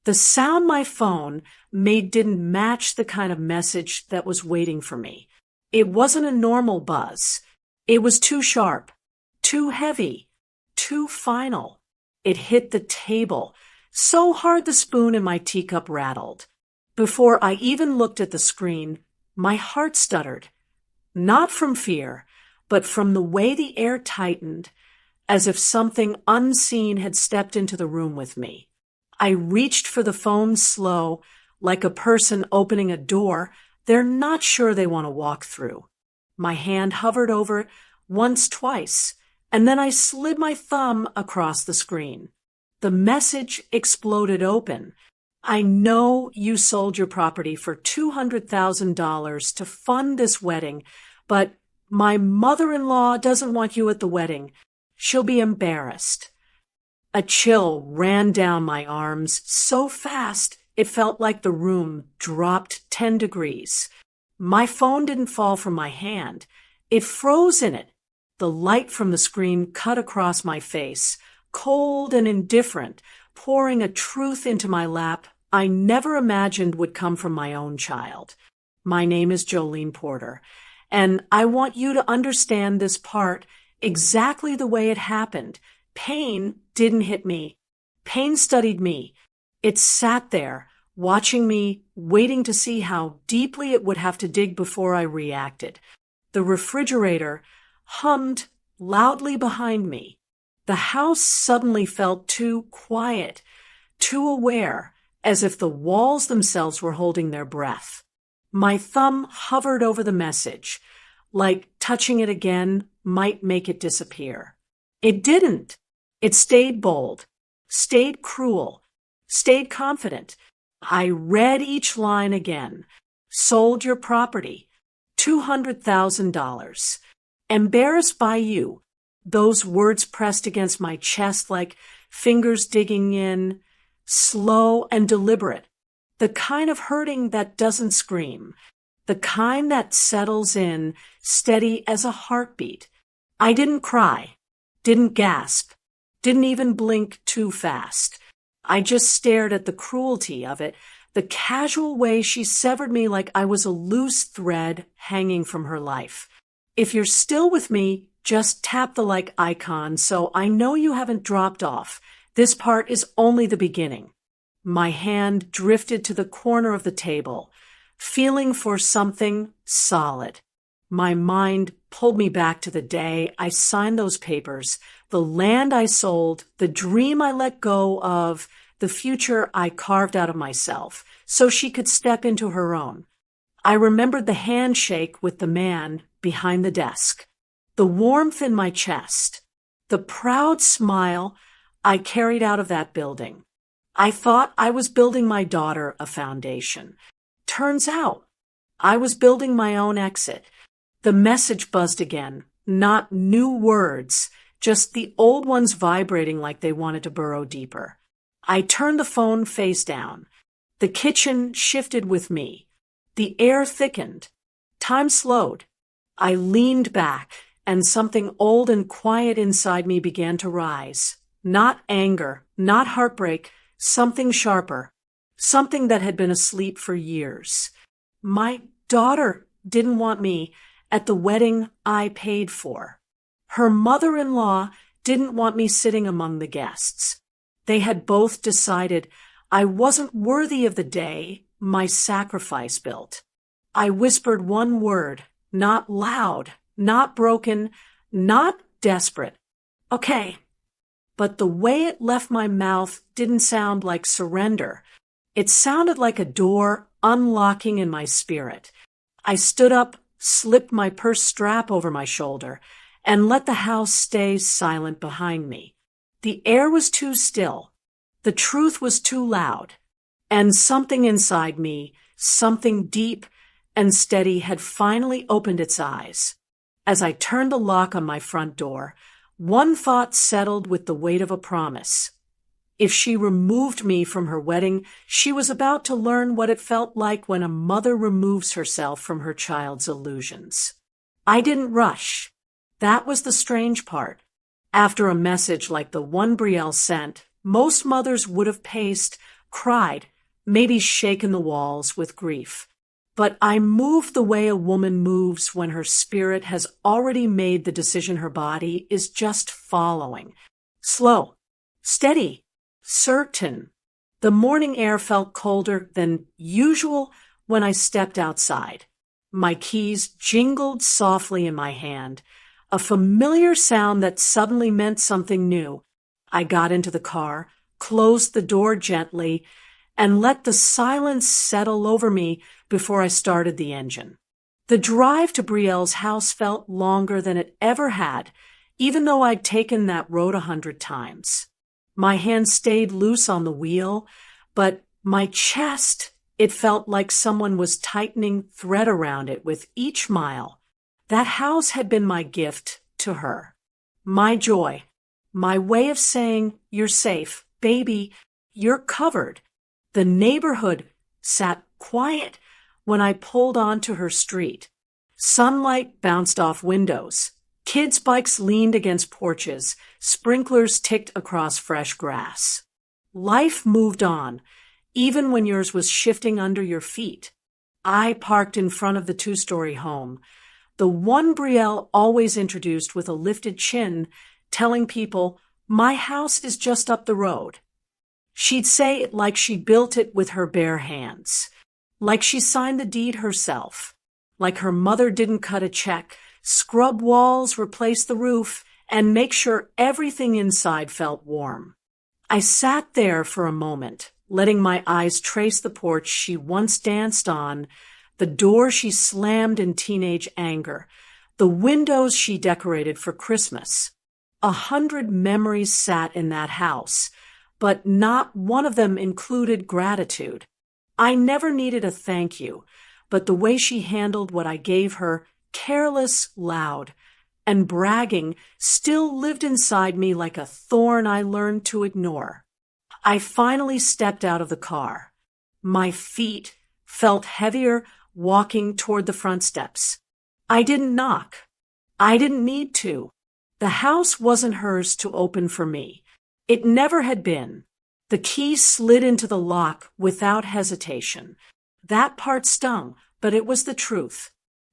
The sound my phone made didn't match the kind of message that was waiting for me. It wasn't a normal buzz. It was too sharp, too heavy, too final. It hit the table so hard the spoon in my teacup rattled. Before I even looked at the screen, my heart stuttered. Not from fear, but from the way the air tightened, as if something unseen had stepped into the room with me. I reached for the phone slow, like a person opening a door they're not sure they want to walk through. My hand hovered over it once, twice, and then I slid my thumb across the screen. The message exploded open. I know you sold your property for $200,000 to fund this wedding, but my mother-in-law doesn't want you at the wedding. She'll be embarrassed. A chill ran down my arms so fast it felt like the room dropped 10 degrees. My phone didn't fall from my hand. It froze in it. The light from the screen cut across my face, cold and indifferent, pouring a truth into my lap I never imagined would come from my own child. My name is Jolene Porter, and I want you to understand this part exactly the way it happened. Pain didn't hit me. Pain studied me. It sat there, watching me, waiting to see how deeply it would have to dig before I reacted. The refrigerator hummed loudly behind me. The house suddenly felt too quiet, too aware, as if the walls themselves were holding their breath. My thumb hovered over the message, like touching it again might make it disappear. It didn't. It stayed bold, stayed cruel, stayed confident. I read each line again. Sold your property. $200,000. Embarrassed by you. Those words pressed against my chest like fingers digging in. Slow and deliberate. The kind of hurting that doesn't scream. The kind that settles in, steady as a heartbeat. I didn't cry. Didn't gasp. Didn't even blink too fast. I just stared at the cruelty of it, the casual way she severed me like I was a loose thread hanging from her life. If you're still with me, just tap the like icon so I know you haven't dropped off. This part is only the beginning. My hand drifted to the corner of the table, feeling for something solid. My mind pulled me back to the day I signed those papers, the land I sold, the dream I let go of, the future I carved out of myself, so she could step into her own. I remembered the handshake with the man behind the desk, the warmth in my chest, the proud smile I carried out of that building. I thought I was building my daughter a foundation. Turns out, I was building my own exit. The message buzzed again, not new words, just the old ones vibrating like they wanted to burrow deeper. I turned the phone face down. The kitchen shifted with me. The air thickened. Time slowed. I leaned back, and something old and quiet inside me began to rise. Not anger, not heartbreak, something sharper. Something that had been asleep for years. My daughter didn't want me at the wedding I paid for. Her mother-in-law didn't want me sitting among the guests. They had both decided I wasn't worthy of the day my sacrifice built. I whispered one word, not loud, not broken, not desperate. Okay. But the way it left my mouth didn't sound like surrender. It sounded like a door unlocking in my spirit. I stood up, slipped my purse strap over my shoulder, and let the house stay silent behind me. The air was too still. The truth was too loud. And something inside me, something deep and steady, had finally opened its eyes. As I turned the lock on my front door, one thought settled with the weight of a promise. If she removed me from her wedding, she was about to learn what it felt like when a mother removes herself from her child's illusions. I didn't rush. That was the strange part. After a message like the one Brielle sent, most mothers would have paced, cried, maybe shaken the walls with grief. But I moved the way a woman moves when her spirit has already made the decision her body is just following. Slow, steady, certain. The morning air felt colder than usual when I stepped outside. My keys jingled softly in my hand, a familiar sound that suddenly meant something new. I got into the car, closed the door gently, and let the silence settle over me before I started the engine. The drive to Brielle's house felt longer than it ever had, even though I'd taken that road 100 times. My hand stayed loose on the wheel, but my chest, it felt like someone was tightening thread around it with each mile. That house had been my gift to her. My joy. My way of saying, "You're safe. Baby, you're covered." The neighborhood sat quiet when I pulled onto her street. Sunlight bounced off windows. Kids' bikes leaned against porches. Sprinklers ticked across fresh grass. Life moved on, even when yours was shifting under your feet. I parked in front of the 2-story home, the one Brielle always introduced with a lifted chin, telling people, "My house is just up the road." She'd say it like she built it with her bare hands, like she signed the deed herself, like her mother didn't cut a check, scrub walls, replace the roof, and make sure everything inside felt warm. I sat there for a moment, letting my eyes trace the porch she once danced on, the door she slammed in teenage anger, the windows she decorated for Christmas. 100 memories sat in that house, but not one of them included gratitude. I never needed a thank you, but the way she handled what I gave her, careless, loud, and bragging, still lived inside me like a thorn I learned to ignore. I finally stepped out of the car. My feet felt heavier walking toward the front steps. I didn't knock. I didn't need to. The house wasn't hers to open for me. It never had been. The key slid into the lock without hesitation. That part stung, but it was the truth.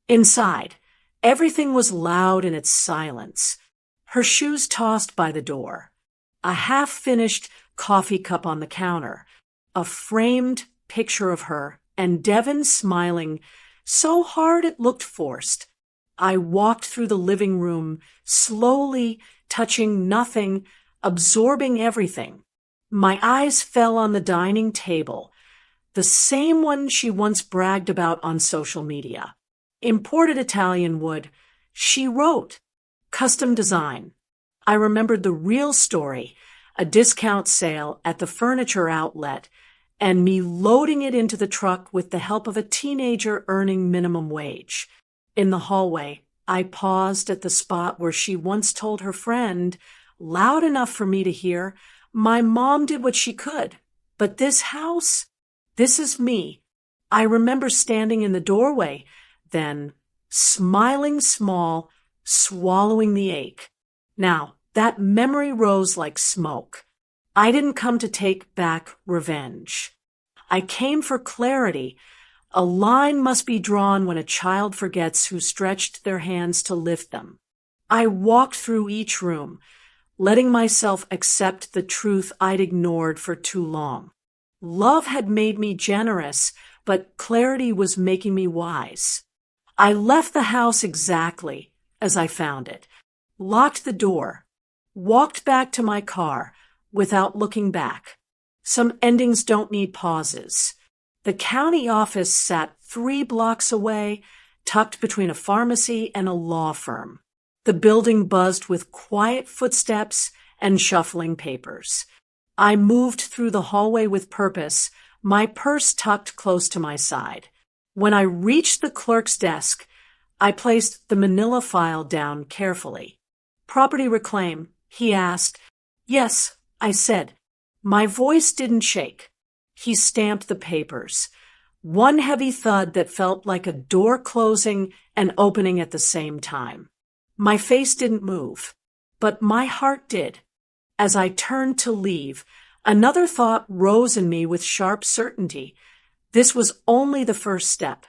Inside, everything was loud in its silence. Her shoes tossed by the door. A half-finished coffee cup on the counter. A framed picture of her, and Devin smiling so hard it looked forced. I walked through the living room, slowly touching nothing, absorbing everything. My eyes fell on the dining table, the same one she once bragged about on social media. Imported Italian wood, she wrote. Custom design. I remembered the real story, a discount sale at the furniture outlet, and me loading it into the truck with the help of a teenager earning minimum wage. In the hallway, I paused at the spot where she once told her friend, loud enough for me to hear, "My mom did what she could, but this house, this is me." I remember standing in the doorway, then smiling small, swallowing the ache. Now, that memory rose like smoke. I didn't come to take back revenge. I came for clarity. A line must be drawn when a child forgets who stretched their hands to lift them. I walked through each room, letting myself accept the truth I'd ignored for too long. Love had made me generous, but clarity was making me wise. I left the house exactly as I found it, locked the door, walked back to my car without looking back. Some endings don't need pauses. The county office sat 3 blocks away, tucked between a pharmacy and a law firm. The building buzzed with quiet footsteps and shuffling papers. I moved through the hallway with purpose, my purse tucked close to my side. When I reached the clerk's desk, I placed the manila file down carefully. "Property reclaim?" he asked. "Yes," I said. My voice didn't shake. He stamped the papers. One heavy thud that felt like a door closing and opening at the same time. My face didn't move, but my heart did. As I turned to leave, Another thought rose in me with sharp certainty. This was only the first step.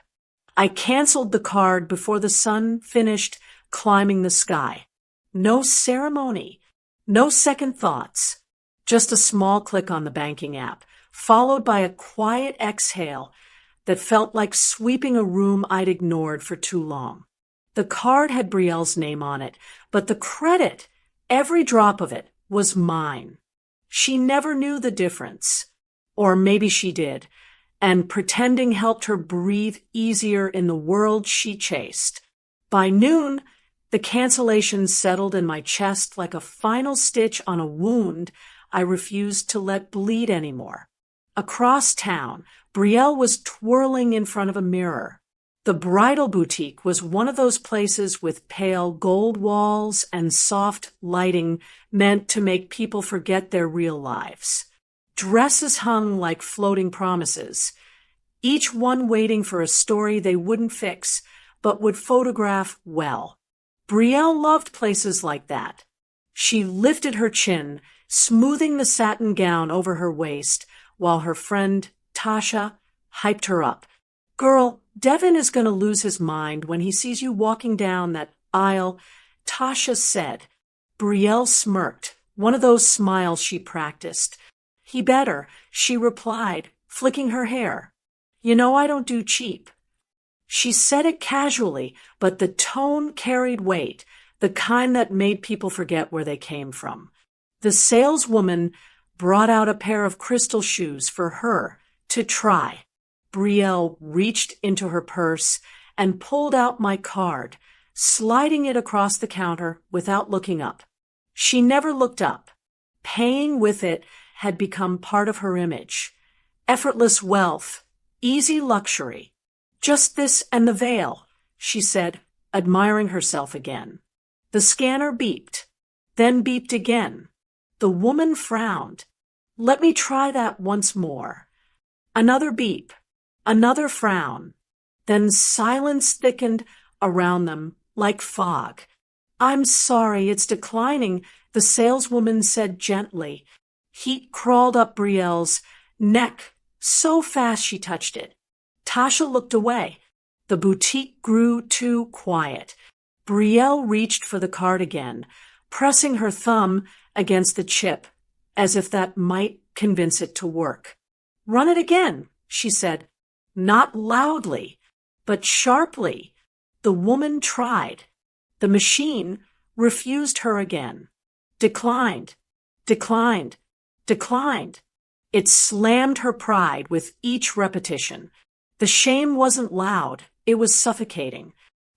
I canceled the card before the sun finished climbing the sky. No ceremony, no second thoughts, just a small click on the banking app, followed by a quiet exhale that felt like sweeping a room I'd ignored for too long. The card had Brielle's name on it, but the credit, every drop of it, was mine. She never knew the difference. Or maybe she did, and pretending helped her breathe easier in the world she chased. By noon, the cancellation settled in my chest like a final stitch on a wound I refused to let bleed anymore. Across town, Brielle was twirling in front of a mirror. The bridal boutique was one of those places with pale gold walls and soft lighting meant to make people forget their real lives. Dresses hung like floating promises, each one waiting for a story they wouldn't fix, but would photograph well. Brielle loved places like that. She lifted her chin, smoothing the satin gown over her waist, while her friend, Tasha, hyped her up. "Girl, Devin is going to lose his mind when he sees you walking down that aisle," Tasha said. Brielle smirked, one of those smiles she practiced. "He better," she replied, flicking her hair. "You know I don't do cheap." She said it casually, but the tone carried weight, the kind that made people forget where they came from. The saleswoman brought out a pair of crystal shoes for her to try. Brielle reached into her purse and pulled out my card, sliding it across the counter without looking up. She never looked up. Paying with it had become part of her image. Effortless wealth, easy luxury. "Just this and the veil," she said, admiring herself again. The scanner beeped, then beeped again. The woman frowned. "Let me try that once more." Another beep, another frown. Then silence thickened around them like fog. "I'm sorry, it's declining," the saleswoman said gently. Heat crawled up Brielle's neck so fast she touched it. Tasha looked away. The boutique grew too quiet. Brielle reached for the card again, pressing her thumb against the chip, as if that might convince it to work. "Run it again," she said, not loudly, but sharply. The woman tried. The machine refused her again. Declined, declined, declined. It slammed her pride with each repetition. The shame wasn't loud, it was suffocating.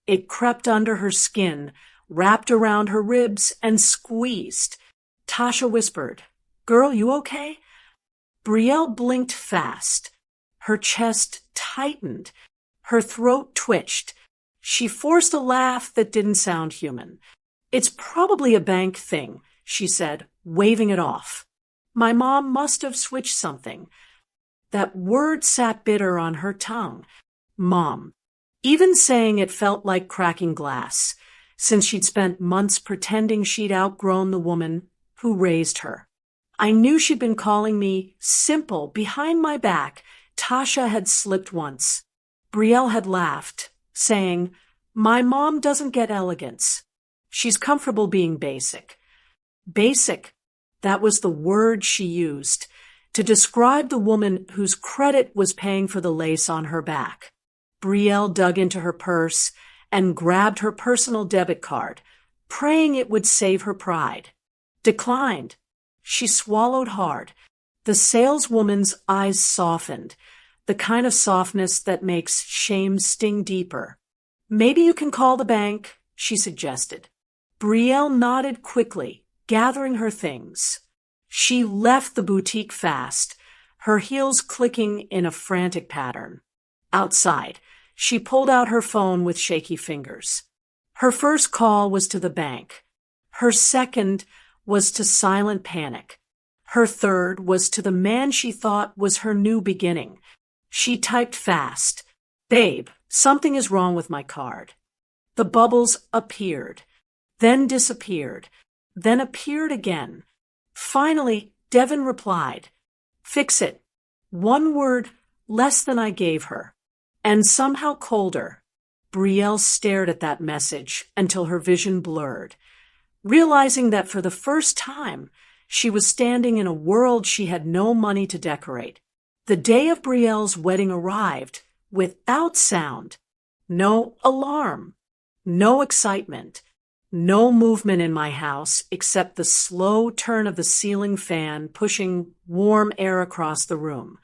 It crept under her skin, wrapped around her ribs, and squeezed. Tasha whispered, "Girl, you okay?" Brielle blinked fast. Her chest tightened. Her throat twitched. She forced a laugh that didn't sound human. "It's probably a bank thing," she said, waving it off. "My mom must have switched something." That word sat bitter on her tongue. Mom. Even saying it felt like cracking glass, since she'd spent months pretending she'd outgrown the woman who raised her. I knew she'd been calling me simple behind my back. Tasha had slipped once. Brielle had laughed, saying, "My mom doesn't get elegance. She's comfortable being basic." Basic. That was the word she used to describe the woman whose credit was paying for the lace on her back. Brielle dug into her purse and grabbed her personal debit card, praying it would save her pride. Declined. She swallowed hard. The saleswoman's eyes softened, the kind of softness that makes shame sting deeper. "Maybe you can call the bank," she suggested. Brielle nodded quickly, gathering her things. She left the boutique fast, her heels clicking in a frantic pattern. Outside, she pulled out her phone with shaky fingers. Her first call was to the bank. Her second was to silent panic. Her third was to the man she thought was her new beginning. She typed fast, "Babe, something is wrong with my card." The bubbles appeared, then disappeared, then appeared again. Finally, Devin replied, "Fix it." One word less than I gave her. And somehow colder. Brielle stared at that message until her vision blurred, realizing that for the first time, she was standing in a world she had no money to decorate. The day of Brielle's wedding arrived without sound. No alarm. No excitement. No movement in my house except the slow turn of the ceiling fan pushing warm air across the room.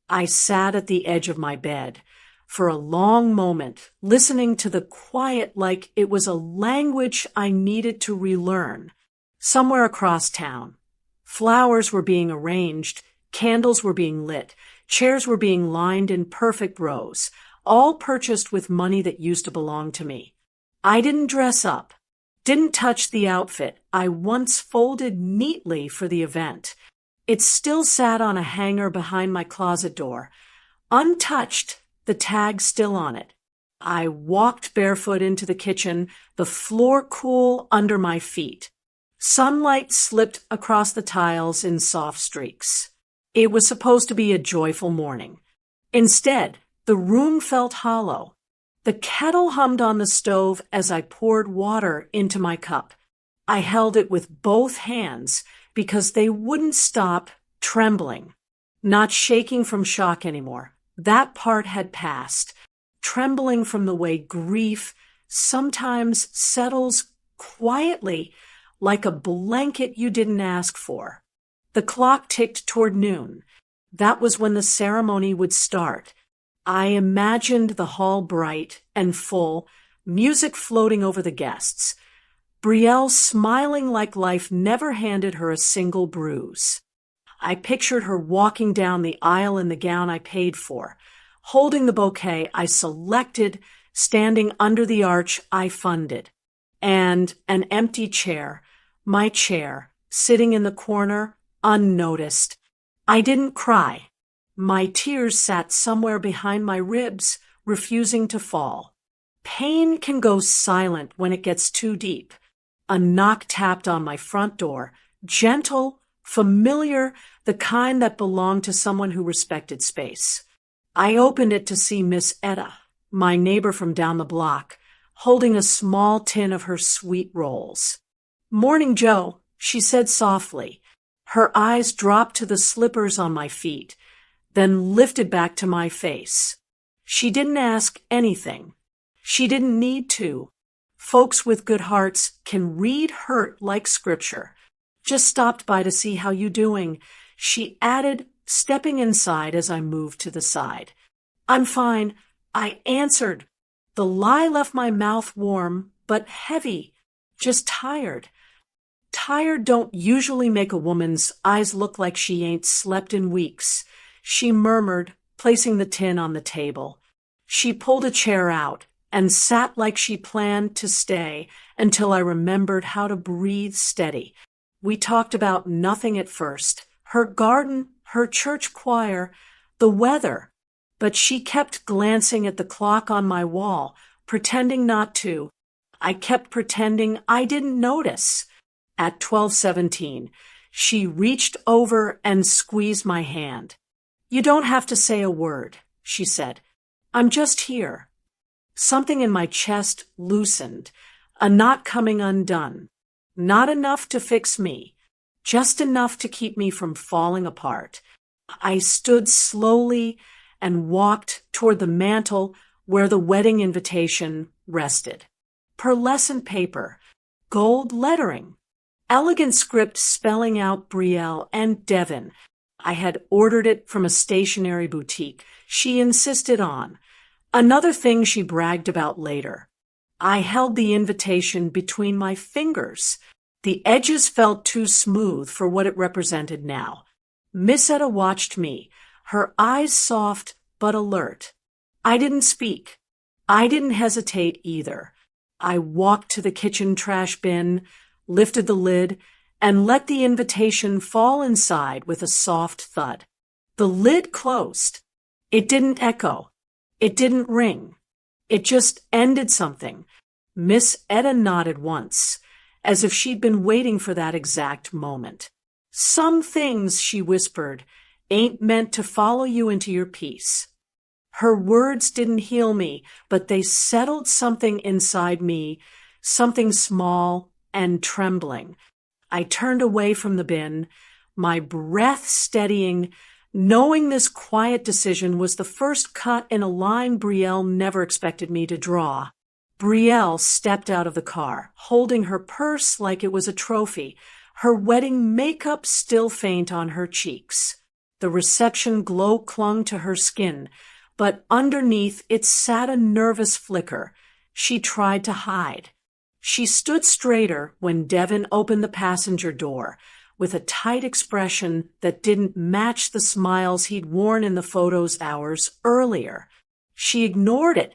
I sat at the edge of my bed for a long moment, listening to the quiet like it was a language I needed to relearn. Somewhere across town, flowers were being arranged, candles were being lit, chairs were being lined in perfect rows, all purchased with money that used to belong to me. I didn't dress up, didn't touch the outfit I once folded neatly for the event. It still sat on a hanger behind my closet door, untouched, the tag still on it. I walked barefoot into the kitchen, the floor cool under my feet. Sunlight slipped across the tiles in soft streaks. It was supposed to be a joyful morning. Instead, the room felt hollow. The kettle hummed on the stove as I poured water into my cup. I held it with both hands because they wouldn't stop trembling. Not shaking from shock anymore. That part had passed. Trembling from the way grief sometimes settles quietly like a blanket you didn't ask for. The clock ticked toward noon. That was when the ceremony would start. I imagined the hall bright and full, music floating over the guests. Brielle smiling like life never handed her a single bruise. I pictured her walking down the aisle in the gown I paid for, holding the bouquet I selected, standing under the arch I funded, and an empty chair, my chair, sitting in the corner, unnoticed. I didn't cry. My tears sat somewhere behind my ribs, refusing to fall. Pain can go silent when it gets too deep. A knock tapped on my front door, gentle, familiar, the kind that belonged to someone who respected space. I opened it to see Miss Etta, my neighbor from down the block, holding a small tin of her sweet rolls. "Morning, Joe," she said softly. Her eyes dropped to the slippers on my feet, then lifted back to my face. She didn't ask anything. She didn't need to. Folks with good hearts can read hurt like scripture. "Just stopped by to see how you doing," she added, stepping inside as I moved to the side. "I'm fine," I answered. The lie left my mouth warm, but heavy, just tired. Tired don't usually make a woman's eyes look like she ain't slept in weeks, she murmured, placing the tin on the table. She pulled a chair out and sat like she planned to stay until I remembered how to breathe steady. We talked about nothing at first, her garden, her church choir, the weather, but she kept glancing at the clock on my wall, pretending not to. I kept pretending I didn't notice. At 12:17, she reached over and squeezed my hand. "You don't have to say a word," she said. "I'm just here." Something in my chest loosened, a knot coming undone. Not enough to fix me, just enough to keep me from falling apart. I stood slowly and walked toward the mantel where the wedding invitation rested. Pearlescent paper, gold lettering, elegant script spelling out Brielle and Devin. I had ordered it from a stationery boutique she insisted on. Another thing she bragged about later. I held the invitation between my fingers. The edges felt too smooth for what it represented now. Miss Etta watched me, her eyes soft but alert. I didn't speak. I didn't hesitate either. I walked to the kitchen trash bin, lifted the lid, and let the invitation fall inside with a soft thud. The lid closed. It didn't echo. It didn't ring. It just ended something. Miss Etta nodded once, as if she'd been waiting for that exact moment. Some things, she whispered, ain't meant to follow you into your peace. Her words didn't heal me, but they settled something inside me, something small and trembling. I turned away from the bin, my breath steadying, knowing this quiet decision was the first cut in a line Brielle never expected me to draw. Brielle stepped out of the car, holding her purse like it was a trophy, her wedding makeup still faint on her cheeks. The reception glow clung to her skin, but underneath it sat a nervous flicker. She tried to hide. She stood straighter when Devin opened the passenger door, with a tight expression that didn't match the smiles he'd worn in the photos hours earlier. She ignored it.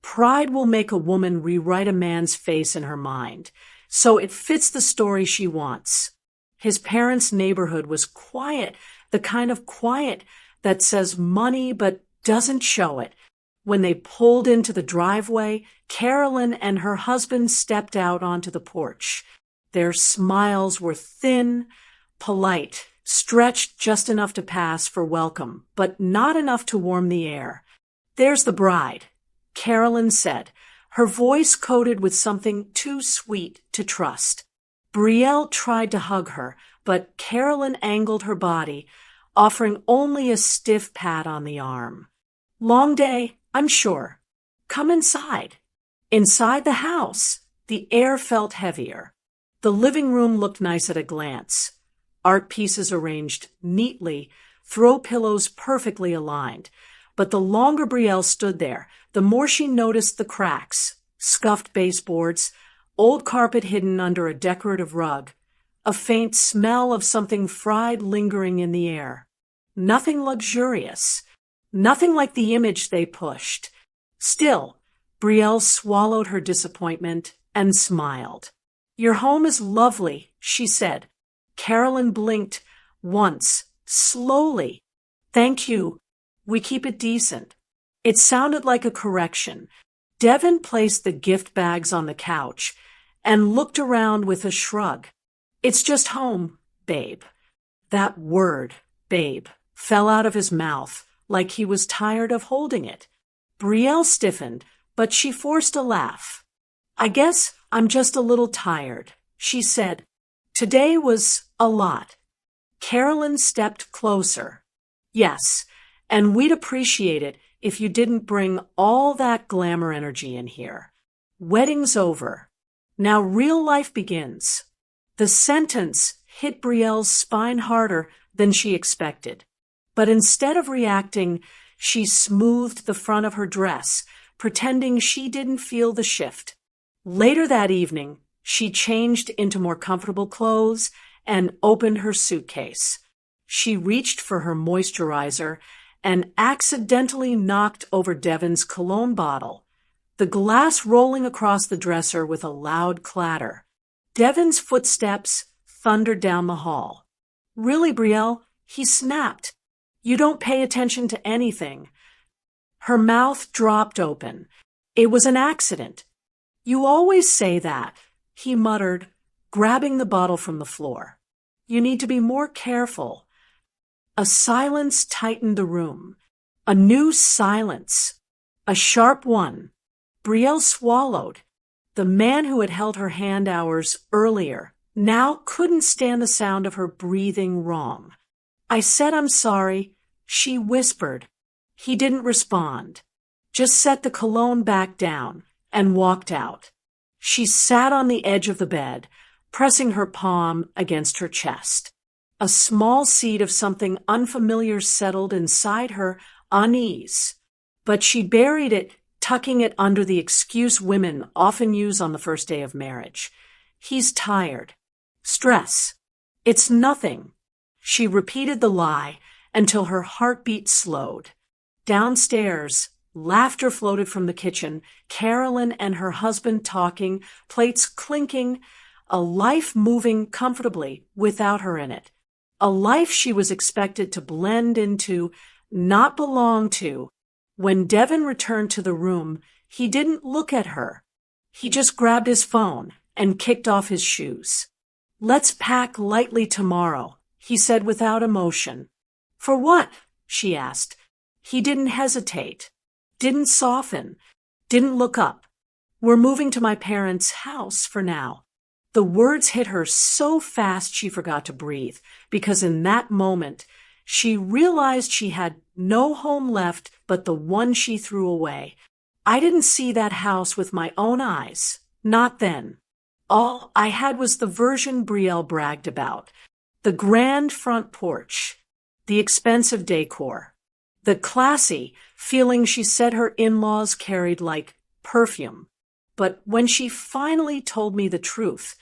Pride will make a woman rewrite a man's face in her mind, so it fits the story she wants. His parents' neighborhood was quiet, the kind of quiet that says money but doesn't show it. When they pulled into the driveway, Carolyn and her husband stepped out onto the porch. Their smiles were thin, polite, stretched just enough to pass for welcome, but not enough to warm the air. "There's the bride," Carolyn said, her voice coated with something too sweet to trust. Brielle tried to hug her, but Carolyn angled her body, offering only a stiff pat on the arm. "Long day, I'm sure. Come inside." Inside the house, the air felt heavier. The living room looked nice at a glance. Art pieces arranged neatly, throw pillows perfectly aligned. But the longer Brielle stood there, the more she noticed the cracks, scuffed baseboards, old carpet hidden under a decorative rug, a faint smell of something fried lingering in the air. Nothing luxurious, nothing like the image they pushed. Still, Brielle swallowed her disappointment and smiled. "Your home is lovely," she said. Carolyn blinked once, slowly. "Thank you. We keep it decent." It sounded like a correction. Devin placed the gift bags on the couch and looked around with a shrug. "It's just home, babe." That word, babe, fell out of his mouth like he was tired of holding it. Brielle stiffened, but she forced a laugh. "I guess I'm just a little tired," she said. "Today was a lot." Carolyn stepped closer. "Yes, and we'd appreciate it if you didn't bring all that glamour energy in here. Wedding's over. Now real life begins." The sentence hit Brielle's spine harder than she expected. But instead of reacting, she smoothed the front of her dress, pretending she didn't feel the shift. Later that evening, she changed into more comfortable clothes and opened her suitcase. She reached for her moisturizer and accidentally knocked over Devin's cologne bottle, the glass rolling across the dresser with a loud clatter. Devin's footsteps thundered down the hall. "Really, Brielle?" he snapped. "You don't pay attention to anything." Her mouth dropped open. "It was an accident." "You always say that," he muttered, grabbing the bottle from the floor. "You need to be more careful." A silence tightened the room. A new silence. A sharp one. Brielle swallowed. The man who had held her hand hours earlier now couldn't stand the sound of her breathing wrong. "I said I'm sorry," she whispered. He didn't respond, just set the cologne back down and walked out. She sat on the edge of the bed, pressing her palm against her chest. A small seed of something unfamiliar settled inside her, unease. But she buried it, tucking it under the excuse women often use on the first day of marriage. "He's tired. Stress. It's nothing." She repeated the lie until her heartbeat slowed. Downstairs, laughter floated from the kitchen, Carolyn and her husband talking, plates clinking, a life moving comfortably without her in it. A life she was expected to blend into, not belong to. When Devin returned to the room, he didn't look at her. He just grabbed his phone and kicked off his shoes. "Let's pack lightly tomorrow," he said without emotion. For what? She asked. He didn't hesitate, didn't soften, didn't look up. We're moving to my parents' house for now. The words hit her so fast she forgot to breathe, because in that moment, she realized she had no home left but the one she threw away. I didn't see that house with my own eyes. Not then. All I had was the version Brielle bragged about. The grand front porch. The expensive decor. The classy feeling she said her in-laws carried like perfume. But when she finally told me the truth,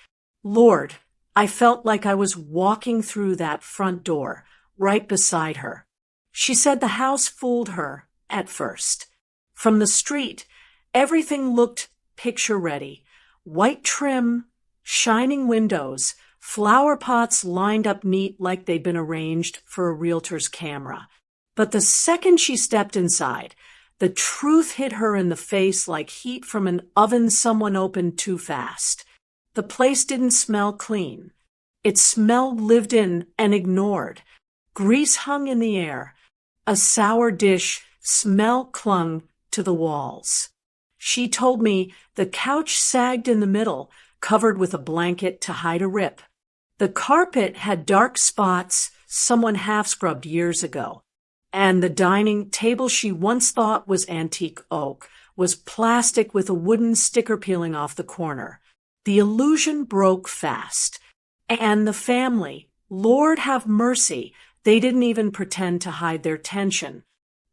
Lord, I felt like I was walking through that front door, right beside her. She said the house fooled her at first. From the street, everything looked picture-ready. White trim, shining windows, flower pots lined up neat like they'd been arranged for a realtor's camera. But the second she stepped inside, the truth hit her in the face like heat from an oven someone opened too fast. The place didn't smell clean. It smelled lived in and ignored. Grease hung in the air. A sour dish smell clung to the walls. She told me the couch sagged in the middle, covered with a blanket to hide a rip. The carpet had dark spots someone half-scrubbed years ago. And the dining table she once thought was antique oak was plastic with a wooden sticker peeling off the corner. The illusion broke fast. And the family, Lord have mercy, they didn't even pretend to hide their tension.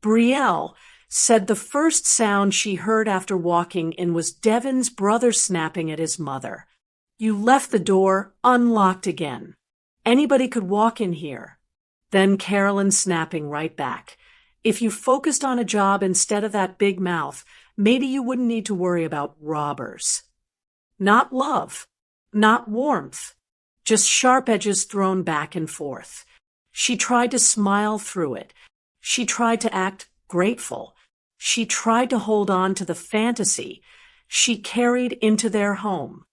Brielle said the first sound she heard after walking in was Devin's brother snapping at his mother. You left the door unlocked again. Anybody could walk in here. Then Carolyn snapping right back. If you focused on a job instead of that big mouth, maybe you wouldn't need to worry about robbers. Not love, not warmth, just sharp edges thrown back and forth. She tried to smile through it. She tried to act grateful. She tried to hold on to the fantasy she carried into their home.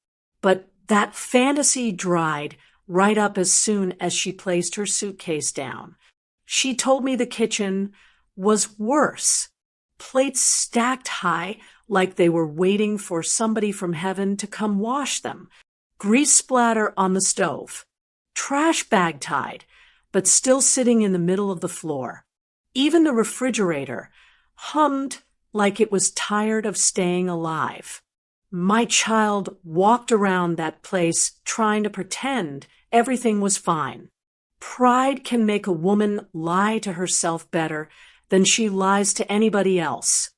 But that fantasy dried right up as soon as she placed her suitcase down. She told me the kitchen was worse. Plates stacked high like they were waiting for somebody from heaven to come wash them. Grease splatter on the stove. Trash bag tied, but still sitting in the middle of the floor. Even the refrigerator hummed like it was tired of staying alive. My child walked around that place trying to pretend everything was fine. Pride can make a woman lie to herself better than she lies to anybody else.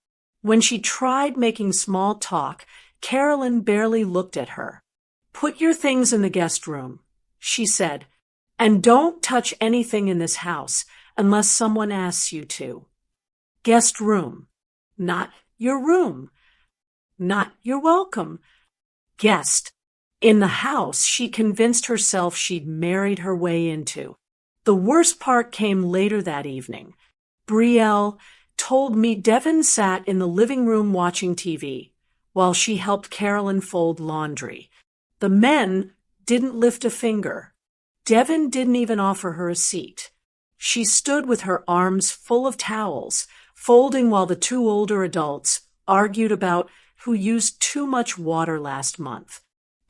When she tried making small talk, Carolyn barely looked at her. Put your things in the guest room, she said, and don't touch anything in this house unless someone asks you to. Guest room, not your room, not you're welcome. Guest. In the house she convinced herself she'd married her way into. The worst part came later that evening. Brielle told me Devin sat in the living room watching TV while she helped Carolyn fold laundry. The men didn't lift a finger. Devin didn't even offer her a seat. She stood with her arms full of towels, folding while the two older adults argued about who used too much water last month.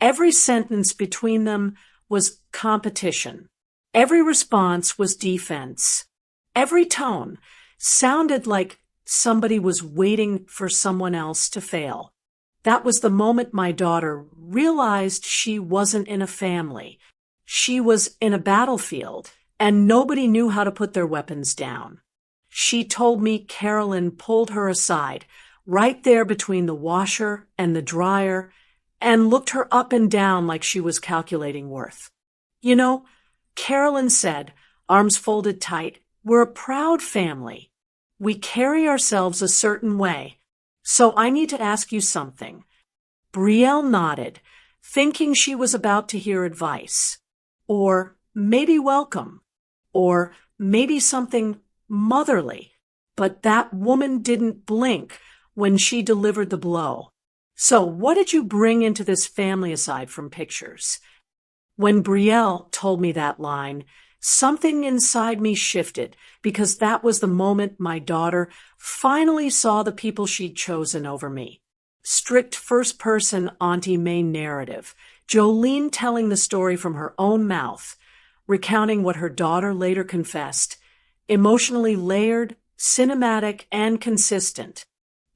Every sentence between them was competition. Every response was defense. Every tone sounded like somebody was waiting for someone else to fail. That was the moment my daughter realized she wasn't in a family. She was in a battlefield, and nobody knew how to put their weapons down. She told me Carolyn pulled her aside, right there between the washer and the dryer, and looked her up and down like she was calculating worth. You know, Carolyn said, arms folded tight, we're a proud family. We carry ourselves a certain way. So I need to ask you something. Brielle nodded, thinking she was about to hear advice. Or maybe welcome. Or maybe something motherly. But that woman didn't blink when she delivered the blow. So what did you bring into this family aside from pictures? When Brielle told me that line, something inside me shifted because that was the moment my daughter finally saw the people she'd chosen over me. Strict first-person Auntie May narrative, Jolene telling the story from her own mouth, recounting what her daughter later confessed, emotionally layered, cinematic, and consistent.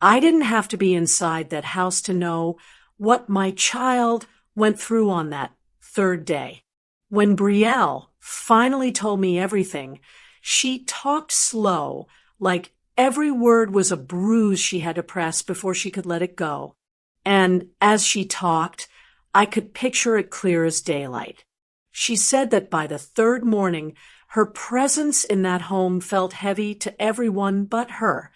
I didn't have to be inside that house to know what my child went through on that third day. When Brielle finally told me everything, she talked slow, like every word was a bruise she had to press before she could let it go. And as she talked, I could picture it clear as daylight. She said that by the third morning, her presence in that home felt heavy to everyone but her.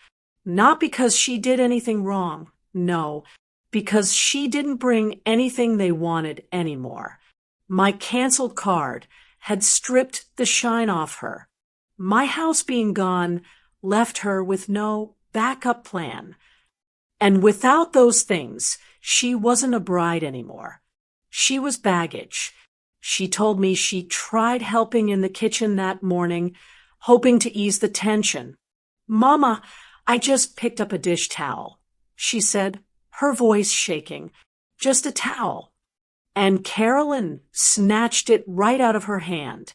Not because she did anything wrong, no, because she didn't bring anything they wanted anymore. My canceled card had stripped the shine off her. My house being gone left her with no backup plan. And without those things, she wasn't a bride anymore. She was baggage. She told me she tried helping in the kitchen that morning, hoping to ease the tension. "Mama, I just picked up a dish towel," she said, her voice shaking. "Just a towel." And Carolyn snatched it right out of her hand.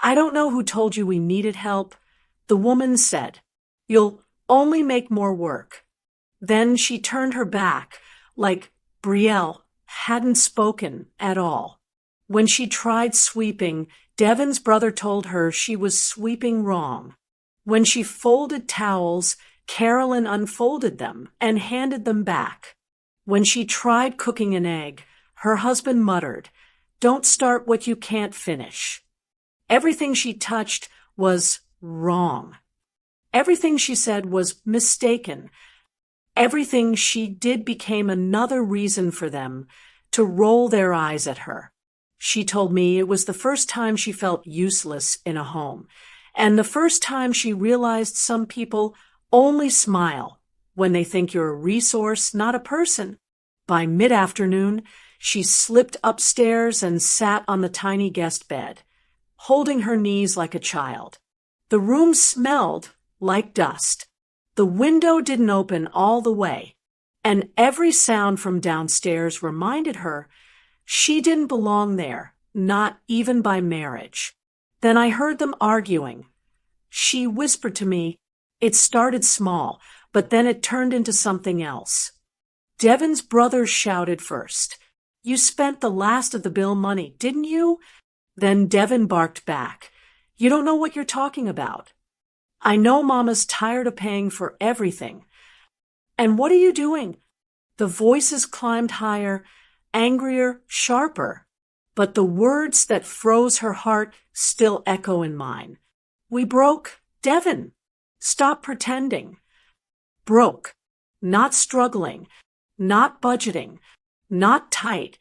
"I don't know who told you we needed help," the woman said. "You'll only make more work." Then she turned her back, like Brielle hadn't spoken at all. When she tried sweeping, Devin's brother told her she was sweeping wrong. When she folded towels, Carolyn unfolded them and handed them back. When she tried cooking an egg, her husband muttered, "Don't start what you can't finish." Everything she touched was wrong. Everything she said was mistaken. Everything she did became another reason for them to roll their eyes at her. She told me it was the first time she felt useless in a home, and the first time she realized some people only smile when they think you're a resource, not a person. By mid-afternoon, she slipped upstairs and sat on the tiny guest bed, holding her knees like a child. The room smelled like dust. The window didn't open all the way, and every sound from downstairs reminded her she didn't belong there, not even by marriage. Then I heard them arguing. She whispered to me, "It started small, but then it turned into something else." Devin's brother shouted first, "You spent the last of the bill money, didn't you?" Then Devin barked back, "You don't know what you're talking about. I know Mama's tired of paying for everything." "And what are you doing?" The voices climbed higher, angrier, sharper, but the words that froze her heart still echo in mine. "We broke Devin. Stop pretending." Broke. Not struggling. Not budgeting. Not tight.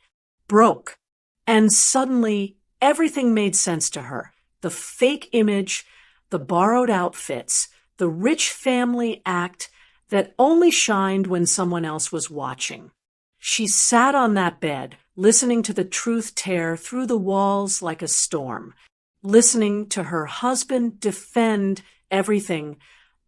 Broke. And suddenly, everything made sense to her. The fake image, the borrowed outfits, the rich family act that only shined when someone else was watching. She sat on that bed, listening to the truth tear through the walls like a storm, listening to her husband defend everything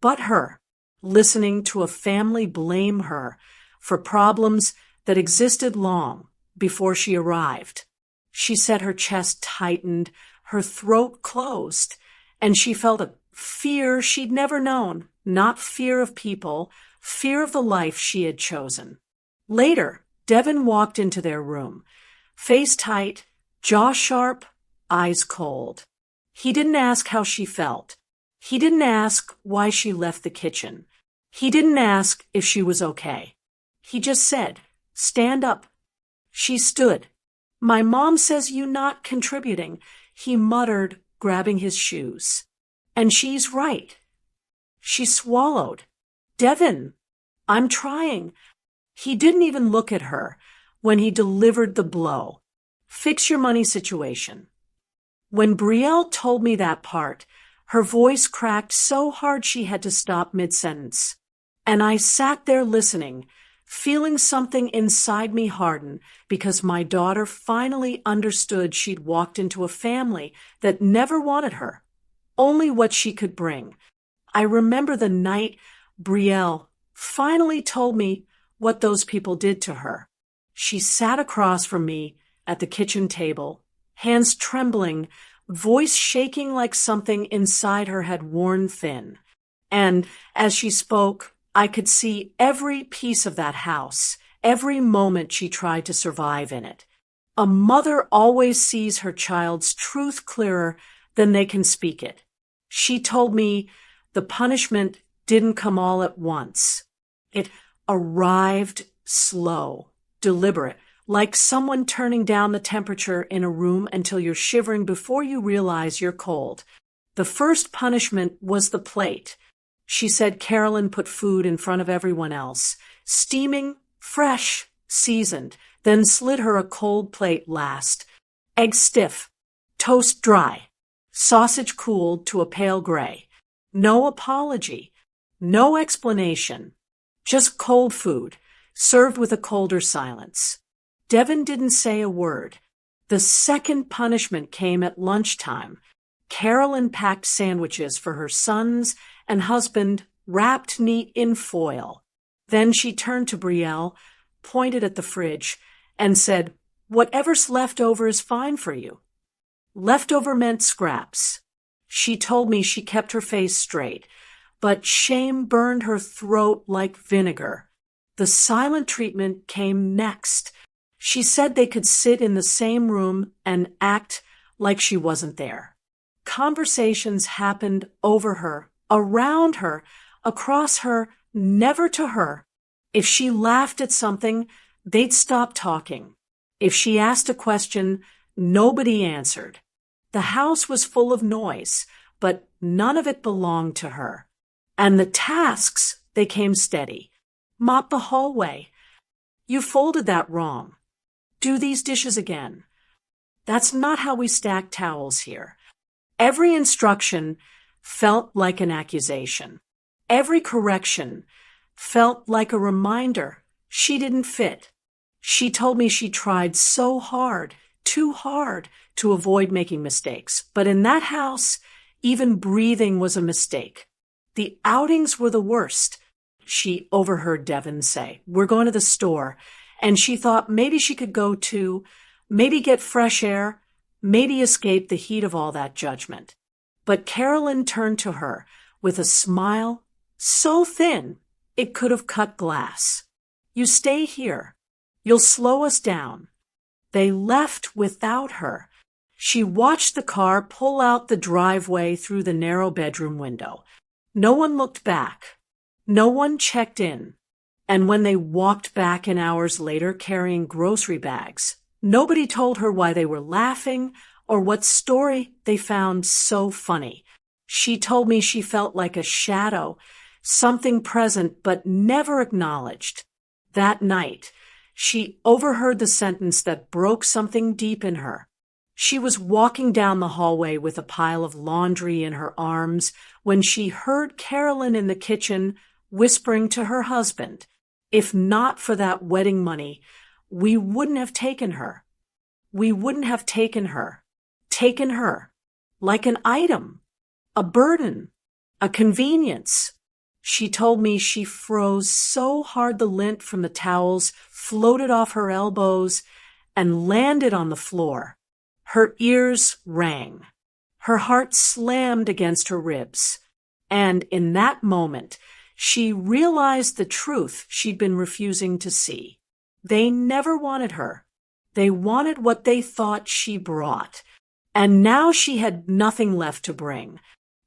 but her, listening to a family blame her for problems that existed long before she arrived. She said her chest tightened, her throat closed, and she felt a fear she'd never known, not fear of people, fear of the life she had chosen. Later, Devin walked into their room, face tight, jaw sharp, eyes cold. He didn't ask how she felt. He didn't ask why she left the kitchen. He didn't ask if she was okay. He just said, "Stand up." She stood. "My mom says you not contributing," he muttered, grabbing his shoes. "And she's right." She swallowed. "Devin, I'm trying." He didn't even look at her when he delivered the blow. "Fix your money situation." When Brielle told me that part, her voice cracked so hard she had to stop mid-sentence. And I sat there listening, feeling something inside me harden because my daughter finally understood she'd walked into a family that never wanted her, only what she could bring. I remember the night Brielle finally told me what those people did to her. She sat across from me at the kitchen table, hands trembling, voice shaking like something inside her had worn thin. And as she spoke, I could see every piece of that house, every moment she tried to survive in it. A mother always sees her child's truth clearer than they can speak it. She told me the punishment didn't come all at once. It arrived slow, deliberate, like someone turning down the temperature in a room until you're shivering before you realize you're cold. The first punishment was the plate. She said Carolyn put food in front of everyone else, steaming, fresh, seasoned, then slid her a cold plate last. Eggs stiff, toast dry, sausage cooled to a pale gray. No apology, no explanation, just cold food, served with a colder silence. Devin didn't say a word. The second punishment came at lunchtime. Carolyn packed sandwiches for her sons and husband, wrapped neat in foil. Then she turned to Brielle, pointed at the fridge, and said, "Whatever's left over is fine for you." Leftover meant scraps. She told me she kept her face straight, but shame burned her throat like vinegar. The silent treatment came next. She said they could sit in the same room and act like she wasn't there. Conversations happened over her, around her, across her, never to her. If she laughed at something, they'd stop talking. If she asked a question, nobody answered. The house was full of noise, but none of it belonged to her. And the tasks, they came steady. Mop the hallway. You folded that wrong. Do these dishes again. That's not how we stack towels here. Every instruction felt like an accusation. Every correction felt like a reminder she didn't fit. She told me she tried so hard, too hard, to avoid making mistakes. But in that house, even breathing was a mistake. The outings were the worst. She overheard Devin say, "We're going to the store." And she thought maybe she could go too, maybe get fresh air, maybe escape the heat of all that judgment. But Carolyn turned to her with a smile so thin it could have cut glass. "You stay here. You'll slow us down." They left without her. She watched the car pull out the driveway through the narrow bedroom window. No one looked back. No one checked in. And when they walked back in hours later carrying grocery bags, nobody told her why they were laughing or what story they found so funny. She told me she felt like a shadow, something present but never acknowledged. That night, she overheard the sentence that broke something deep in her. She was walking down the hallway with a pile of laundry in her arms when she heard Carolyn in the kitchen whispering to her husband, "If not for that wedding money, we wouldn't have taken her. We wouldn't have taken her. Taken her. Like an item. A burden. A convenience." She told me she froze so hard the lint from the towels floated off her elbows and landed on the floor. Her ears rang. Her heart slammed against her ribs. And in that moment, she realized the truth she'd been refusing to see. They never wanted her. They wanted what they thought she brought. And now she had nothing left to bring.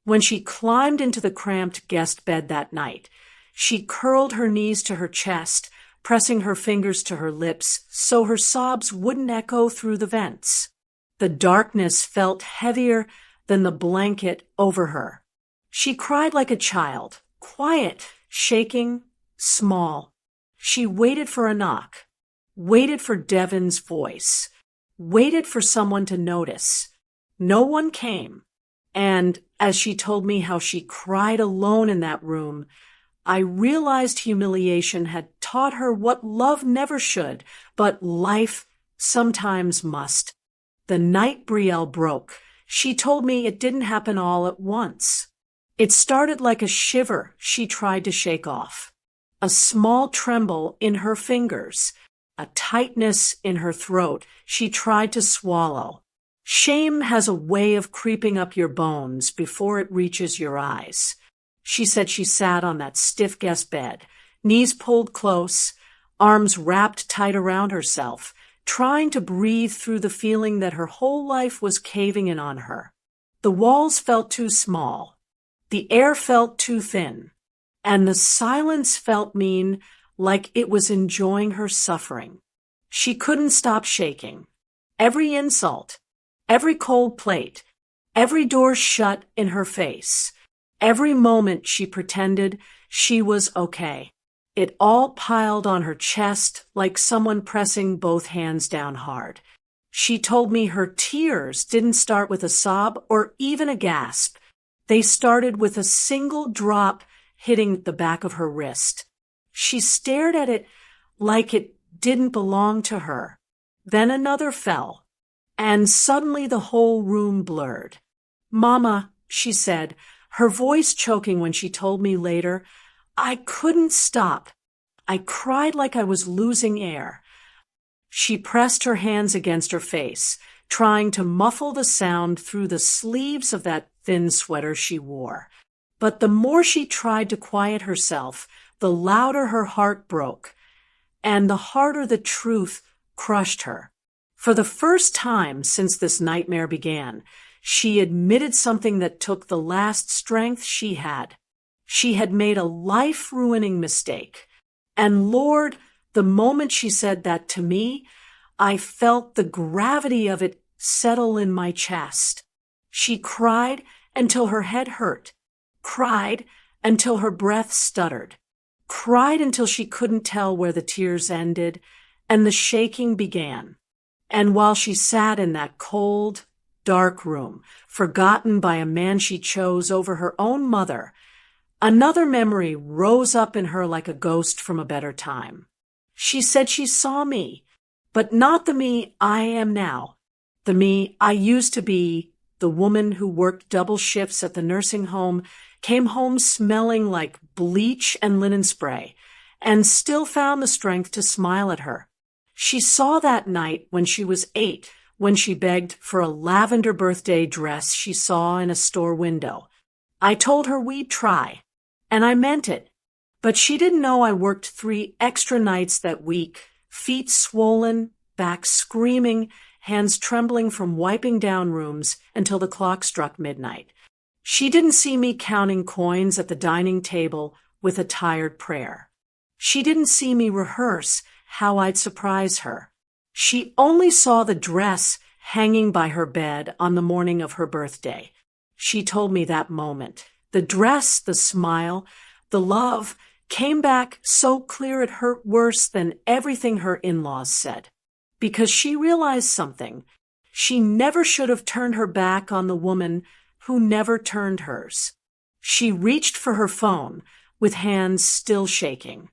When she climbed into the cramped guest bed that night, she curled her knees to her chest, pressing her fingers to her lips so her sobs wouldn't echo through the vents. The darkness felt heavier than the blanket over her. She cried like a child, quiet, shaking, small. She waited for a knock, waited for Devin's voice, waited for someone to notice. No one came. And as she told me how she cried alone in that room, I realized humiliation had taught her what love never should, but life sometimes must. The night Brielle broke, she told me it didn't happen all at once. It started like a shiver she tried to shake off, a small tremble in her fingers, a tightness in her throat she tried to swallow. Shame has a way of creeping up your bones before it reaches your eyes. She said she sat on that stiff guest bed, knees pulled close, arms wrapped tight around herself, trying to breathe through the feeling that her whole life was caving in on her. The walls felt too small. The air felt too thin. And the silence felt mean, like it was enjoying her suffering. She couldn't stop shaking. Every insult, every cold plate, every door shut in her face, every moment she pretended she was okay. It all piled on her chest like someone pressing both hands down hard. She told me her tears didn't start with a sob or even a gasp. They started with a single drop hitting the back of her wrist. She stared at it like it didn't belong to her. Then another fell, and suddenly the whole room blurred. "Mama," she said, her voice choking when she told me later, "I couldn't stop. I cried like I was losing air." She pressed her hands against her face, trying to muffle the sound through the sleeves of that thin sweater she wore. But the more she tried to quiet herself, the louder her heart broke, and the harder the truth crushed her. For the first time since this nightmare began, she admitted something that took the last strength she had. She had made a life-ruining mistake. And Lord, the moment she said that to me, I felt the gravity of it settle in my chest. She cried until her head hurt, cried until her breath stuttered, cried until she couldn't tell where the tears ended, and the shaking began. And while she sat in that cold, dark room, forgotten by a man she chose over her own mother, another memory rose up in her like a ghost from a better time. She said she saw me, but not the me I am now, the me I used to be, the woman who worked double shifts at the nursing home, came home smelling like bleach and linen spray, and still found the strength to smile at her. She saw that night when she was 8, when she begged for a lavender birthday dress she saw in a store window. I told her we'd try, and I meant it. But she didn't know I worked 3 extra nights that week, feet swollen, back screaming, hands trembling from wiping down rooms until the clock struck midnight. She didn't see me counting coins at the dining table with a tired prayer. She didn't see me rehearse how I'd surprise her. She only saw the dress hanging by her bed on the morning of her birthday. She told me that moment. The dress, the smile, the love came back so clear it hurt worse than everything her in-laws said. Because she realized something. She never should have turned her back on the woman who never turned hers. She reached for her phone with hands still shaking.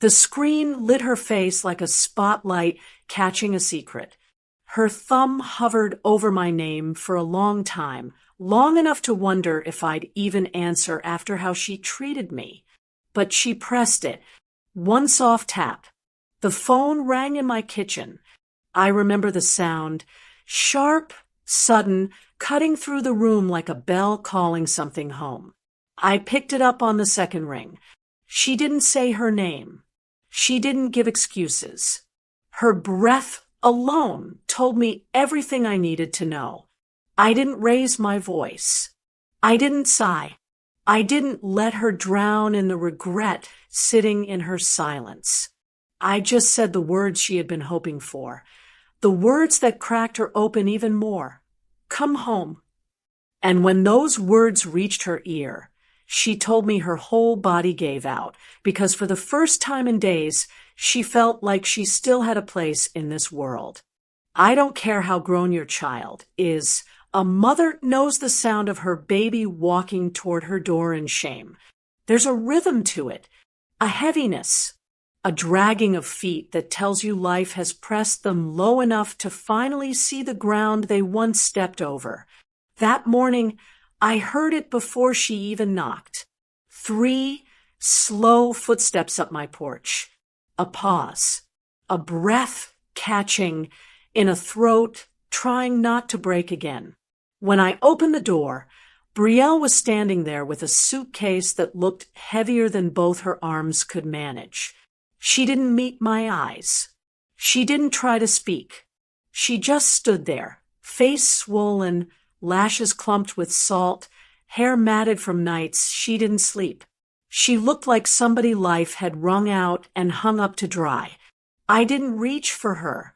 The screen lit her face like a spotlight catching a secret. Her thumb hovered over my name for a long time, long enough to wonder if I'd even answer after how she treated me. But she pressed it. One soft tap. The phone rang in my kitchen. I remember the sound, sharp, sudden, cutting through the room like a bell calling something home. I picked it up on the second ring. She didn't say her name. She didn't give excuses. Her breath alone told me everything I needed to know. I didn't raise my voice. I didn't sigh. I didn't let her drown in the regret sitting in her silence. I just said the words she had been hoping for, the words that cracked her open even more. Come home. And when those words reached her ear, she told me her whole body gave out, because for the first time in days, she felt like she still had a place in this world. I don't care how grown your child is. A mother knows the sound of her baby walking toward her door in shame. There's a rhythm to it, a heaviness, a dragging of feet that tells you life has pressed them low enough to finally see the ground they once stepped over. That morning, I heard it before she even knocked. 3 slow footsteps up my porch. A pause. A breath catching in a throat, trying not to break again. When I opened the door, Brielle was standing there with a suitcase that looked heavier than both her arms could manage. She didn't meet my eyes. She didn't try to speak. She just stood there, face swollen, lashes clumped with salt, hair matted from nights she didn't sleep. She looked like somebody life had wrung out and hung up to dry. I didn't reach for her,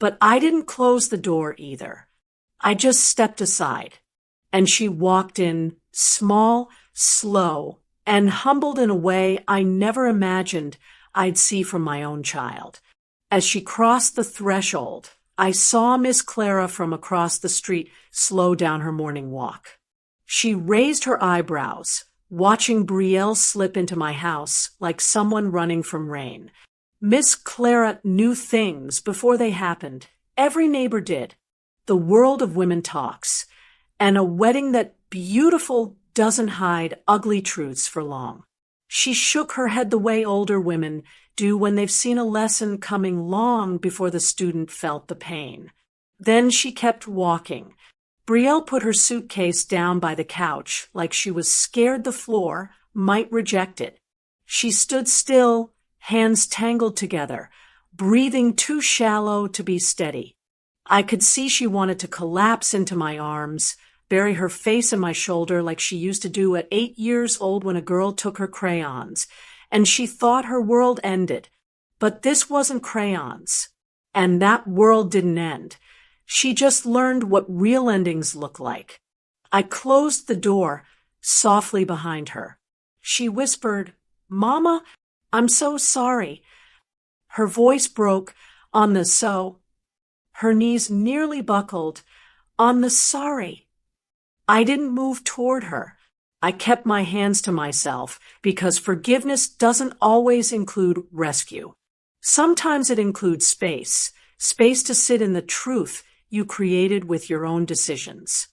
but I didn't close the door either. I just stepped aside, and she walked in, small, slow, and humbled in a way I never imagined I'd see from my own child. As she crossed the threshold, I saw Miss Clara from across the street slow down her morning walk. She raised her eyebrows, watching Brielle slip into my house like someone running from rain. Miss Clara knew things before they happened. Every neighbor did. The world of women talks, and a wedding that beautiful doesn't hide ugly truths for long. She shook her head the way older women do when they've seen a lesson coming long before the student felt the pain. Then she kept walking. Brielle put her suitcase down by the couch like she was scared the floor might reject it. She stood still, hands tangled together, breathing too shallow to be steady. I could see she wanted to collapse into my arms, bury her face in my shoulder like she used to do at 8 years old when a girl took her crayons, and she thought her world ended. But this wasn't crayons, and that world didn't end. She just learned what real endings look like. I closed the door softly behind her. She whispered, "Mama, I'm so sorry." Her voice broke on the so. Her knees nearly buckled on the sorry. I didn't move toward her. I kept my hands to myself because forgiveness doesn't always include rescue. Sometimes it includes space to sit in the truth you created with your own decisions.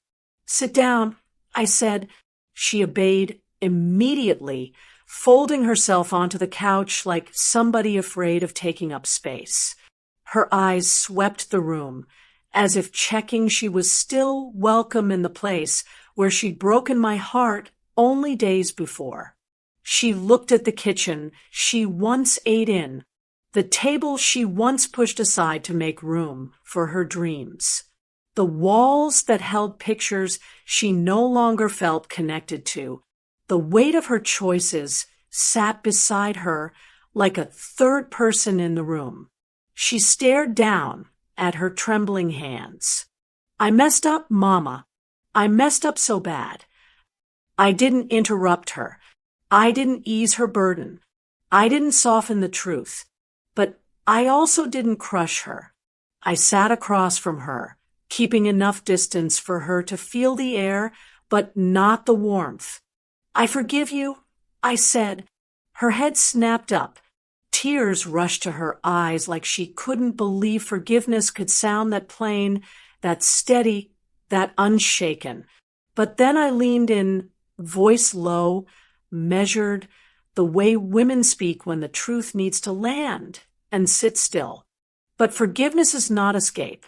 "Sit down," I said. She obeyed immediately, folding herself onto the couch like somebody afraid of taking up space. Her eyes swept the room, as if checking she was still welcome in the place where she'd broken my heart only days before. She looked at the kitchen she once ate in, the table she once pushed aside to make room for her dreams, the walls that held pictures she no longer felt connected to. The weight of her choices sat beside her like a third person in the room. She stared down at her trembling hands. "I messed up, Mama. I messed up so bad." I didn't interrupt her. I didn't ease her burden. I didn't soften the truth. But I also didn't crush her. I sat across from her, keeping enough distance for her to feel the air, but not the warmth. "I forgive you," I said. Her head snapped up. Tears rushed to her eyes like she couldn't believe forgiveness could sound that plain, that steady, that unshaken. But then I leaned in, voice low, measured, the way women speak when the truth needs to land and sit still. But forgiveness is not escape.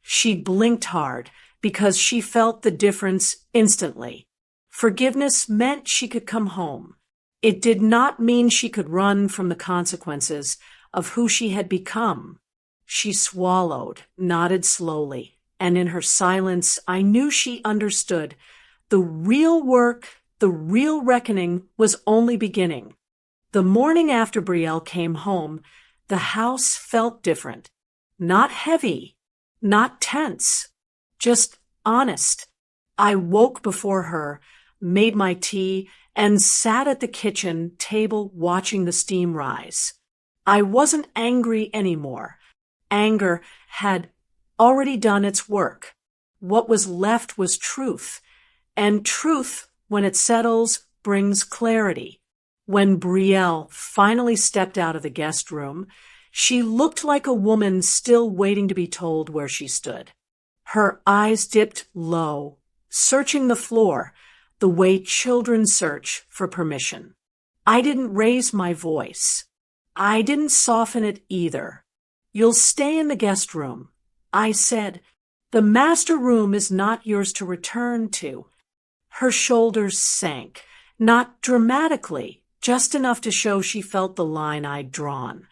She blinked hard because she felt the difference instantly. Forgiveness meant she could come home. It did not mean she could run from the consequences of who she had become. She swallowed, nodded slowly, and in her silence I knew she understood. The real work, the real reckoning was only beginning. The morning after Brielle came home, the house felt different. Not heavy, not tense, just honest. I woke before her, made my tea, and sat at the kitchen table watching the steam rise. I wasn't angry anymore. Anger had already done its work. What was left was truth, and truth, when it settles, brings clarity. When Brielle finally stepped out of the guest room, she looked like a woman still waiting to be told where she stood. Her eyes dipped low, searching the floor the way children search for permission. I didn't raise my voice. I didn't soften it either. "You'll stay in the guest room," I said. "The master room is not yours to return to." Her shoulders sank, not dramatically, just enough to show she felt the line I'd drawn.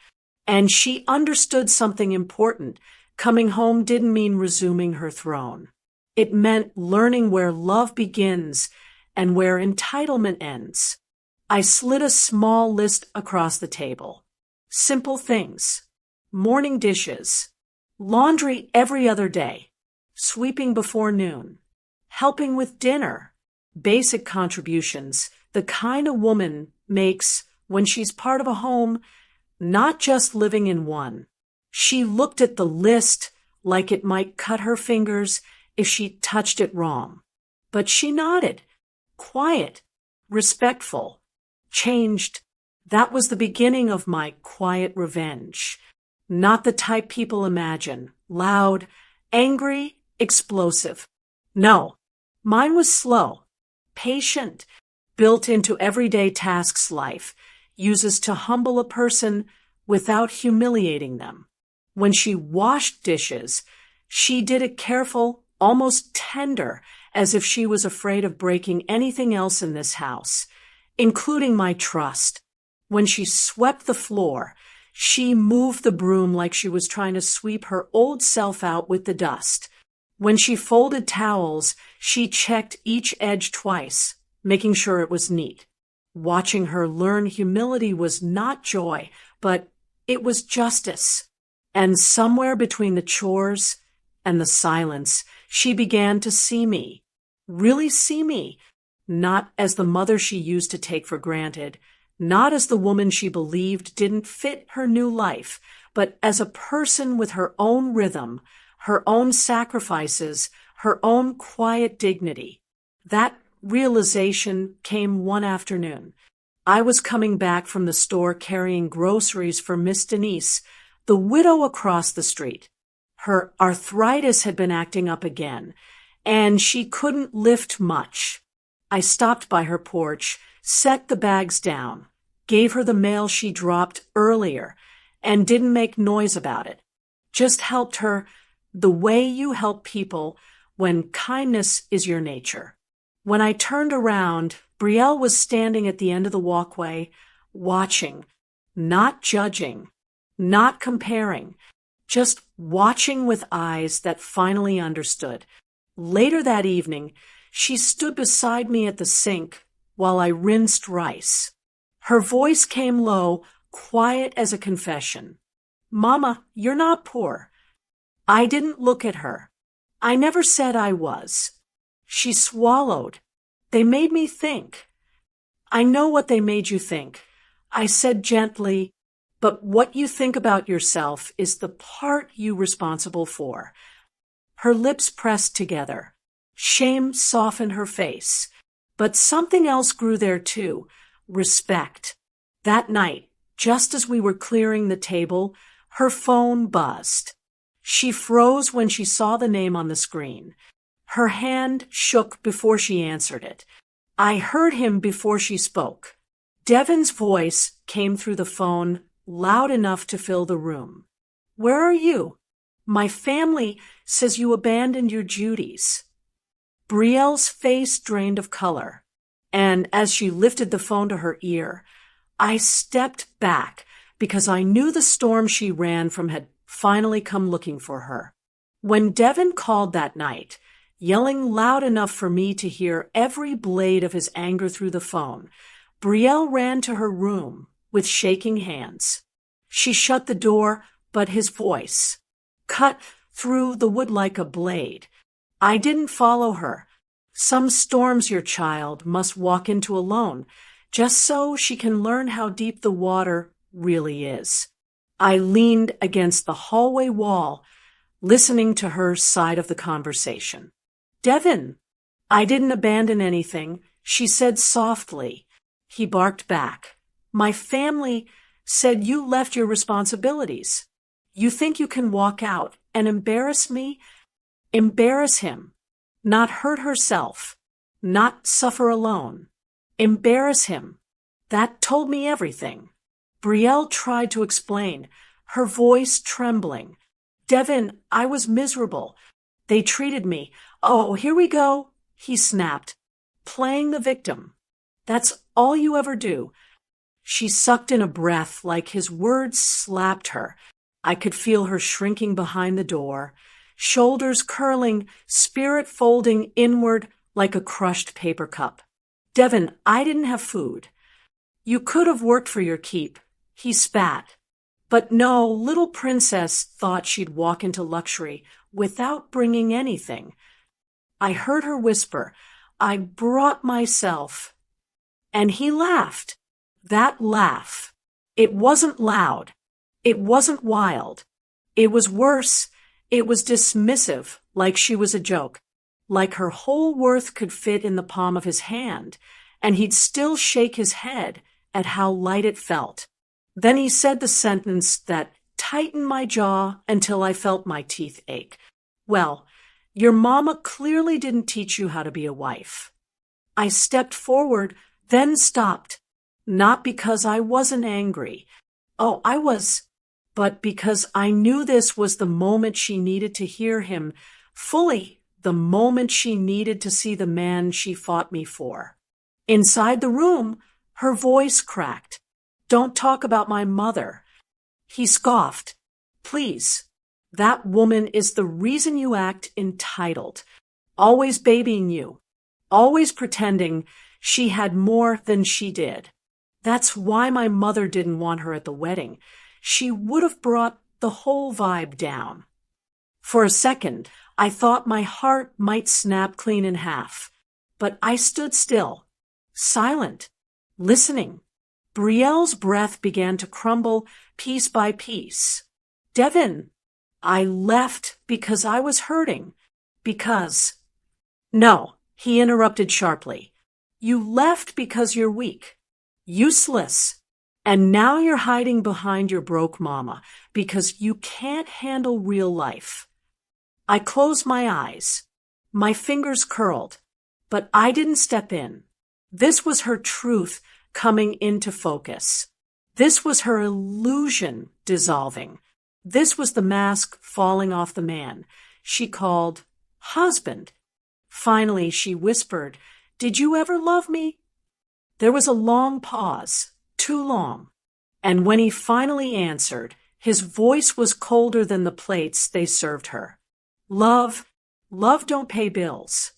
And she understood something important. Coming home didn't mean resuming her throne. It meant learning where love begins and where entitlement ends. I slid a small list across the table. Simple things. Morning dishes. Laundry every other day. Sweeping before noon. Helping with dinner. Basic contributions, the kind a woman makes when she's part of a home, not just living in one. She looked at the list like it might cut her fingers if she touched it wrong. But she nodded, quiet, respectful, changed. That was the beginning of my quiet revenge. Not the type people imagine, loud, angry, explosive. No, mine was slow, patient, built into everyday tasks life uses to humble a person without humiliating them. When she washed dishes, she did it careful, almost tender, as if she was afraid of breaking anything else in this house, including my trust. When she swept the floor, she moved the broom like she was trying to sweep her old self out with the dust. When she folded towels, she checked each edge twice, making sure it was neat. Watching her learn humility was not joy, but it was justice. And somewhere between the chores and the silence, she began to see me, really see me, not as the mother she used to take for granted, not as the woman she believed didn't fit her new life, but as a person with her own rhythm, her own sacrifices, her own quiet dignity. That realization came one afternoon. I was coming back from the store carrying groceries for Miss Denise, the widow across the street. Her arthritis had been acting up again, and she couldn't lift much. I stopped by her porch, set the bags down, gave her the mail she dropped earlier, and didn't make noise about it. Just helped her the way you help people when kindness is your nature. When I turned around, Brielle was standing at the end of the walkway, watching, not judging, not comparing, just watching with eyes that finally understood. Later that evening, she stood beside me at the sink while I rinsed rice. Her voice came low, quiet as a confession. "Mama, you're not poor." I didn't look at her. I never said I was. She swallowed. "They made me think." "I know what they made you think." I said gently, "But what you think about yourself is the part you're responsible for." Her lips pressed together. Shame softened her face. But something else grew there too, respect. That night, just as we were clearing the table, her phone buzzed. She froze when she saw the name on the screen. Her hand shook before she answered it. I heard him before she spoke. Devin's voice came through the phone, loud enough to fill the room. "Where are you? My family says you abandoned your duties." Brielle's face drained of color, and as she lifted the phone to her ear, I stepped back because I knew the storm she ran from had finally come looking for her. When Devin called that night, yelling loud enough for me to hear every blade of his anger through the phone, Brielle ran to her room with shaking hands. She shut the door, but his voice cut through the wood like a blade. "I didn't follow her. Some storms your child must walk into alone, just so she can learn how deep the water really is." I leaned against the hallway wall, listening to her side of the conversation. "Devin, I didn't abandon anything," she said softly. He barked back. My family said you left your responsibilities. You think you can walk out and embarrass me? Embarrass him. Not hurt herself. Not suffer alone. Embarrass him. That told me everything. Brielle tried to explain, her voice trembling. Devin, I was miserable. They treated me. Oh, here we go, he snapped. Playing the victim. That's all you ever do. She sucked in a breath like his words slapped her. I could feel her shrinking behind the door, shoulders curling, spirit folding inward like a crushed paper cup. Devin, I didn't have food. You could have worked for your keep. He spat. But no, little princess thought she'd walk into luxury without bringing anything. I heard her whisper, I brought myself. And he laughed. That laugh. It wasn't loud. It wasn't wild. It was worse. It was dismissive, like she was a joke. Like her whole worth could fit in the palm of his hand, and he'd still shake his head at how light it felt. Then he said the sentence that tightened my jaw until I felt my teeth ache. Well, your mama clearly didn't teach you how to be a wife. I stepped forward, then stopped. Not because I wasn't angry. Oh, I was. But because I knew this was the moment she needed to hear him fully, the moment she needed to see the man she fought me for. Inside the room, her voice cracked. Don't talk about my mother. He scoffed. Please. That woman is the reason you act entitled. Always babying you. Always pretending she had more than she did. That's why my mother didn't want her at the wedding. She would have brought the whole vibe down. For a second, I thought my heart might snap clean in half. But I stood still, silent, listening. Brielle's breath began to crumble piece by piece. Devin, I left because I was hurting. Because... No, he interrupted sharply. You left because you're weak. Useless. And now you're hiding behind your broke mama because you can't handle real life. I closed my eyes. My fingers curled. But I didn't step in. This was her truth coming into focus. This was her illusion dissolving. This was the mask falling off the man she called husband. Finally, she whispered, Did you ever love me? There was a long pause, too long. And when he finally answered, his voice was colder than the plates they served her. Love don't pay bills.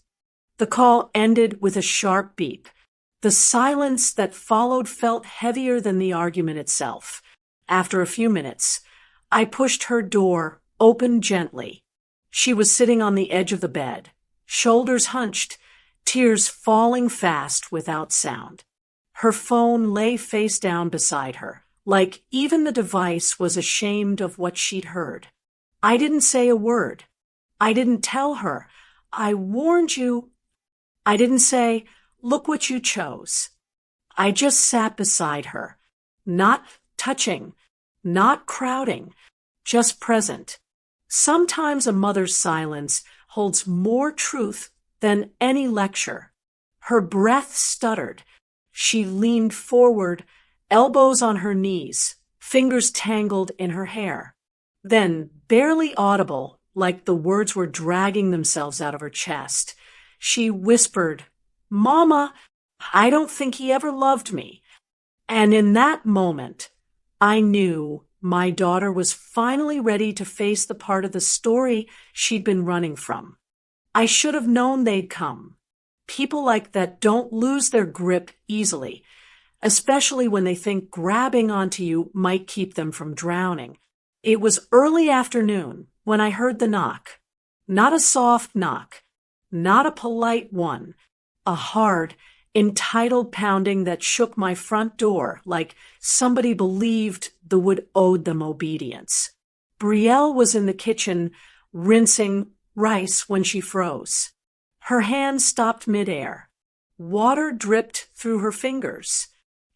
The call ended with a sharp beep. The silence that followed felt heavier than the argument itself. After a few minutes, I pushed her door open gently. She was sitting on the edge of the bed, shoulders hunched, tears falling fast without sound. Her phone lay face down beside her, like even the device was ashamed of what she'd heard. I didn't say a word. I didn't tell her, I warned you. I didn't say, look what you chose. I just sat beside her, not touching, not crowding, just present. Sometimes a mother's silence holds more truth than any lecture. Her breath stuttered. She leaned forward, elbows on her knees, fingers tangled in her hair. Then, barely audible, like the words were dragging themselves out of her chest, she whispered, Mama, I don't think he ever loved me. And in that moment, I knew my daughter was finally ready to face the part of the story she'd been running from. I should have known they'd come. People like that don't lose their grip easily, especially when they think grabbing onto you might keep them from drowning. It was early afternoon when I heard the knock. Not a soft knock, not a polite one, a hard, entitled pounding that shook my front door like somebody believed the wood owed them obedience. Brielle was in the kitchen rinsing rice when she froze. Her hand stopped midair. Water dripped through her fingers.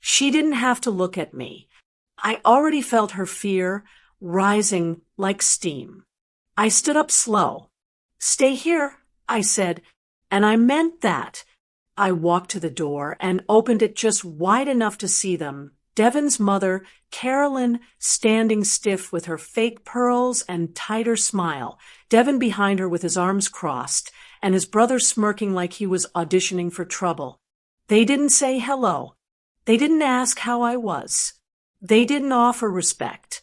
She didn't have to look at me. I already felt her fear rising like steam. I stood up slow. "Stay here," I said, and I meant that. I walked to the door and opened it just wide enough to see them. Devon's mother, Carolyn, standing stiff with her fake pearls and tighter smile, Devon behind her with his arms crossed, and his brother smirking like he was auditioning for trouble. They didn't say hello. They didn't ask how I was. They didn't offer respect.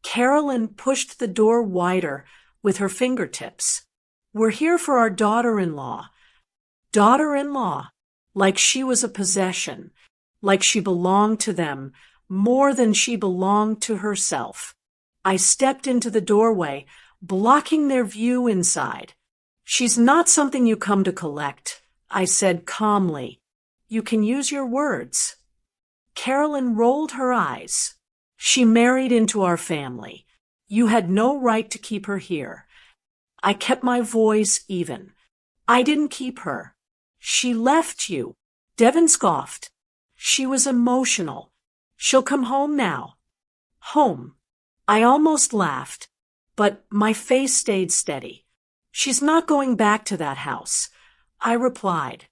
Carolyn pushed the door wider with her fingertips. "We're here for our daughter-in-law." Daughter-in-law, like she was a possession, like she belonged to them more than she belonged to herself. I stepped into the doorway, blocking their view inside. "She's not something you come to collect," I said calmly. "You can use your words." Carolyn rolled her eyes. "She married into our family. You had no right to keep her here." I kept my voice even. "I didn't keep her. She left you." Devon scoffed. "She was emotional. She'll come home now." Home. I almost laughed, but my face stayed steady. "She's not going back to that house," I replied.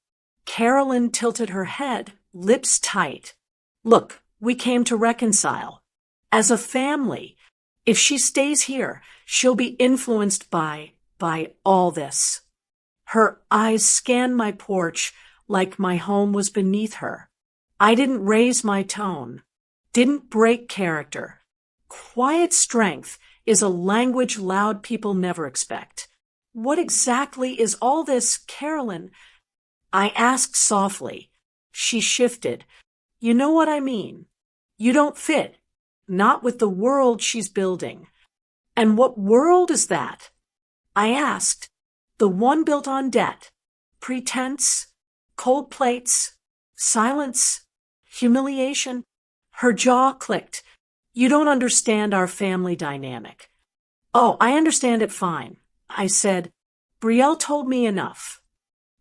Carolyn tilted her head, lips tight. "Look, we came to reconcile. As a family, if she stays here, she'll be influenced by all this." Her eyes scanned my porch like my home was beneath her. I didn't raise my tone, didn't break character. Quiet strength is a language loud people never expect. "What exactly is all this, Carolyn?" I asked softly. She shifted. "You know what I mean. You don't fit. Not with the world she's building." "And what world is that?" I asked. "The one built on debt, pretense, cold plates, silence, humiliation." Her jaw clicked. "You don't understand our family dynamic." "Oh, I understand it fine," I said. "Brielle told me enough."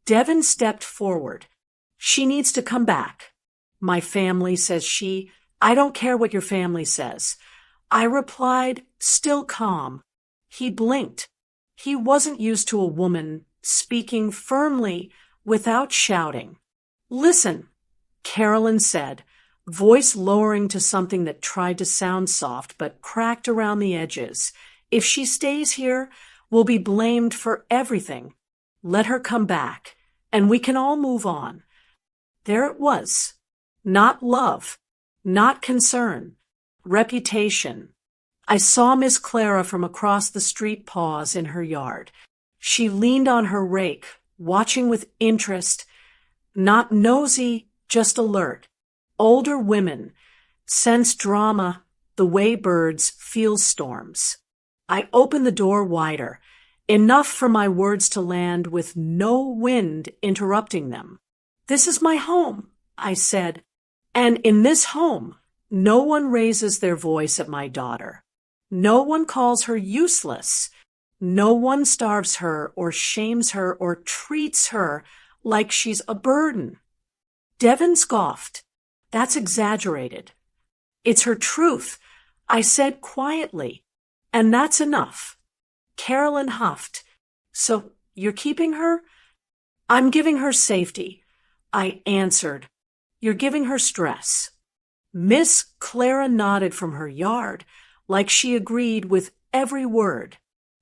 Devon stepped forward. "She needs to come back." "My family," says she. "I don't care what your family says." I replied, still calm. He blinked. He wasn't used to a woman speaking firmly without shouting. "Listen," Carolyn said, voice lowering to something that tried to sound soft but cracked around the edges. "If she stays here, we'll be blamed for everything. Let her come back, and we can all move on." There it was. Not love, not concern, reputation. I saw Miss Clara from across the street pause in her yard. She leaned on her rake, watching with interest, not nosy, just alert. Older women sense drama the way birds feel storms. I opened the door wider, enough for my words to land with no wind interrupting them. "This is my home," I said, "and in this home, no one raises their voice at my daughter. No one calls her useless. No one starves her or shames her or treats her like she's a burden." Devon scoffed. "That's exaggerated." "It's her truth," I said quietly, "and that's enough." Carolyn huffed. "So you're keeping her?" "I'm giving her safety," I answered. "You're giving her stress." Miss Clara nodded from her yard, like she agreed with every word.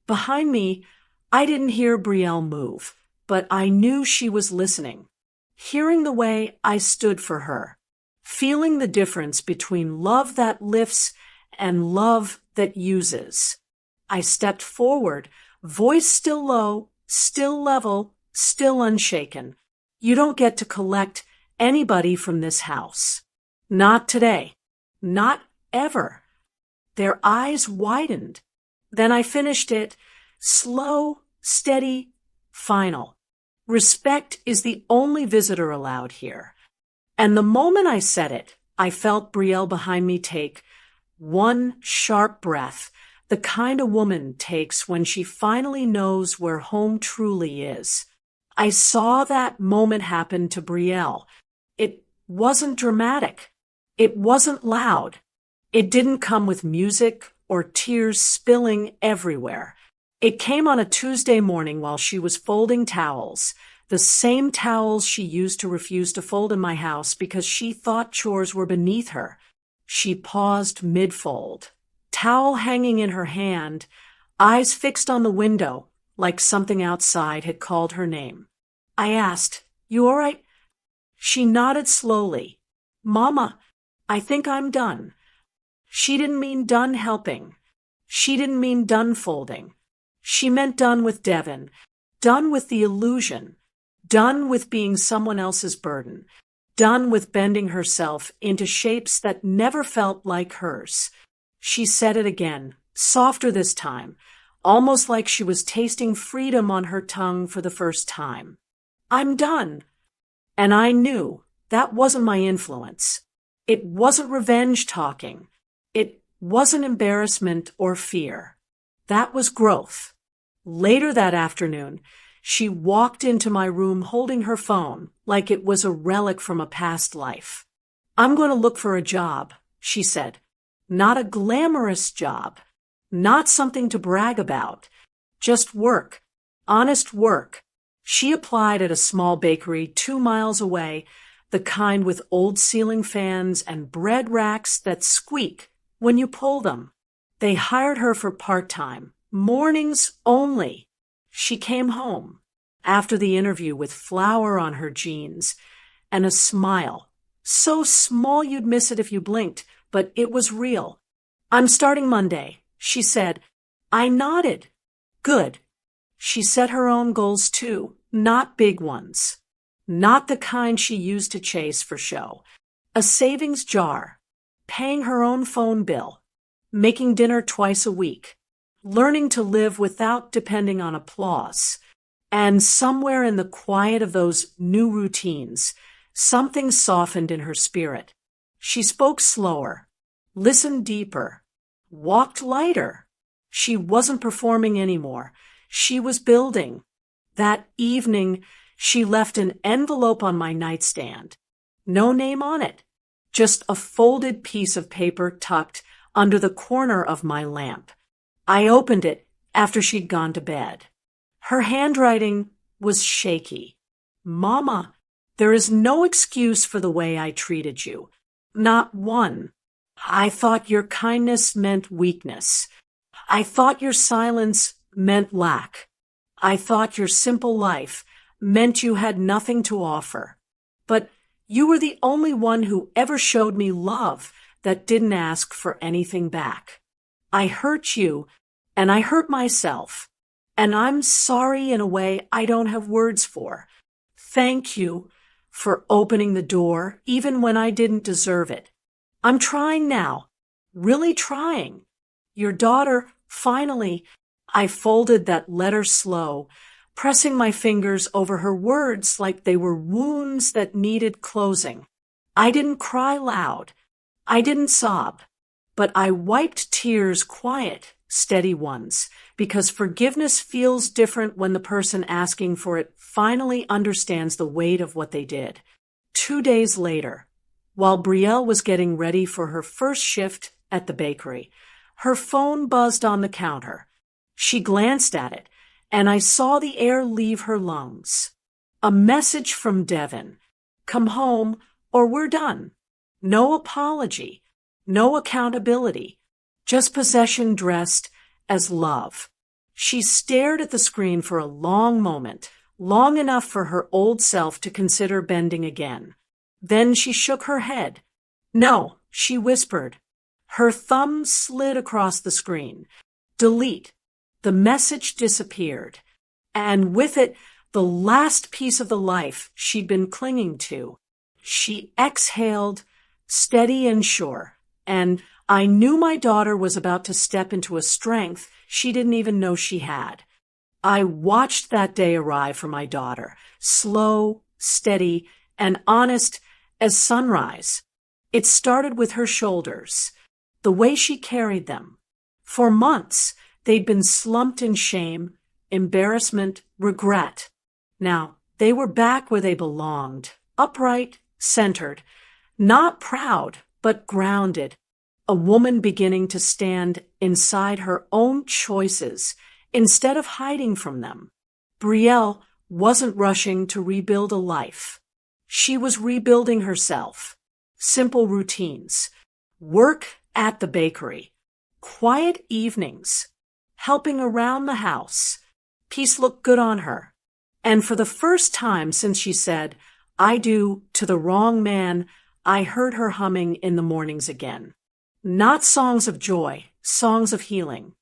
Behind me, I didn't hear Brielle move, but I knew she was listening, hearing the way I stood for her, feeling the difference between love that lifts and love that uses. I stepped forward, voice still low, still level, still unshaken. "You don't get to collect anybody from this house. Not today. Not ever." Their eyes widened. Then I finished it, slow, steady, final. "Respect is the only visitor allowed here." And the moment I said it, I felt Brielle behind me take one sharp breath, the kind a woman takes when she finally knows where home truly is. I saw that moment happen to Brielle. It wasn't dramatic. It wasn't loud. It didn't come with music or tears spilling everywhere. It came on a Tuesday morning while she was folding towels, the same towels she used to refuse to fold in my house because she thought chores were beneath her. She paused mid-fold, towel hanging in her hand, eyes fixed on the window, like something outside had called her name. I asked, "You all right?" She nodded slowly. "Mama, I think I'm done." She didn't mean done helping. She didn't mean done folding. She meant done with Devin, done with the illusion, done with being someone else's burden, done with bending herself into shapes that never felt like hers. She said it again, softer this time, almost like she was tasting freedom on her tongue for the first time. "I'm done." And I knew that wasn't my influence. It wasn't revenge talking. It wasn't embarrassment or fear. That was growth. Later that afternoon, she walked into my room holding her phone like it was a relic from a past life. "I'm going to look for a job," she said. "Not a glamorous job. Not something to brag about. Just work. Honest work." She applied at a small bakery 2 miles away, the kind with old ceiling fans and bread racks that squeak when you pull them. They hired her for part-time, mornings only. She came home after the interview with flour on her jeans and a smile, so small you'd miss it if you blinked, but it was real. "I'm starting Monday," she said. I nodded. Good. She set her own goals too, not big ones. Not the kind she used to chase for show. A savings jar, paying her own phone bill, making dinner twice a week, learning to live without depending on applause. And somewhere in the quiet of those new routines, something softened in her spirit. She spoke slower, listened deeper, walked lighter. She wasn't performing anymore. She was building. That evening, she left an envelope on my nightstand. No name on it, just a folded piece of paper tucked under the corner of my lamp. I opened it after she'd gone to bed. Her handwriting was shaky. "Mama, there is no excuse for the way I treated you. Not one. I thought your kindness meant weakness. I thought your silence meant lack. I thought your simple life meant you had nothing to offer. But you were the only one who ever showed me love that didn't ask for anything back. I hurt you, and I hurt myself, and I'm sorry in a way I don't have words for. Thank you for opening the door, even when I didn't deserve it. I'm trying now, really trying. Your daughter, finally." I folded that letter slow, pressing my fingers over her words like they were wounds that needed closing. I didn't cry loud. I didn't sob. But I wiped tears quiet, steady ones, because forgiveness feels different when the person asking for it finally understands the weight of what they did. 2 days later, while Brielle was getting ready for her first shift at the bakery, her phone buzzed on the counter. She glanced at it, and I saw the air leave her lungs. A message from Devin. "Come home, or we're done." No apology, no accountability, just possession dressed as love. She stared at the screen for a long moment, long enough for her old self to consider bending again. Then she shook her head. "No," she whispered. Her thumb slid across the screen. "Delete." The message disappeared, and with it, the last piece of the life she'd been clinging to. She exhaled, steady and sure, and I knew my daughter was about to step into a strength she didn't even know she had. I watched that day arrive for my daughter, slow, steady, and honest as sunrise. It started with her shoulders, the way she carried them. For months, they'd been slumped in shame, embarrassment, regret. Now, they were back where they belonged, upright, centered, not proud, but grounded. A woman beginning to stand inside her own choices instead of hiding from them. Brielle wasn't rushing to rebuild a life. She was rebuilding herself. Simple routines. Work at the bakery. Quiet evenings. Helping around the house. Peace looked good on her. And for the first time since she said, "I do" to the wrong man, I heard her humming in the mornings again. Not songs of joy, songs of healing.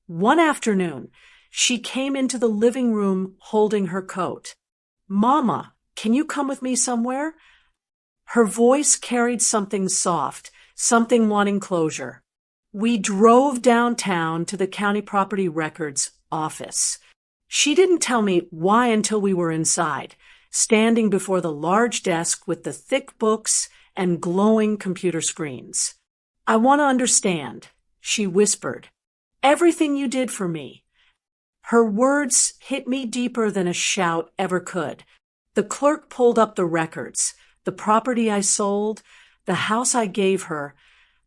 One afternoon, she came into the living room holding her coat. "Mama, can you come with me somewhere?" Her voice carried something soft, something wanting closure. We drove downtown to the county property records office. She didn't tell me why until we were inside, standing before the large desk with the thick books and glowing computer screens. "I want to understand," she whispered. "Everything you did for me." Her words hit me deeper than a shout ever could. The clerk pulled up the records, the property I sold, the house I gave her,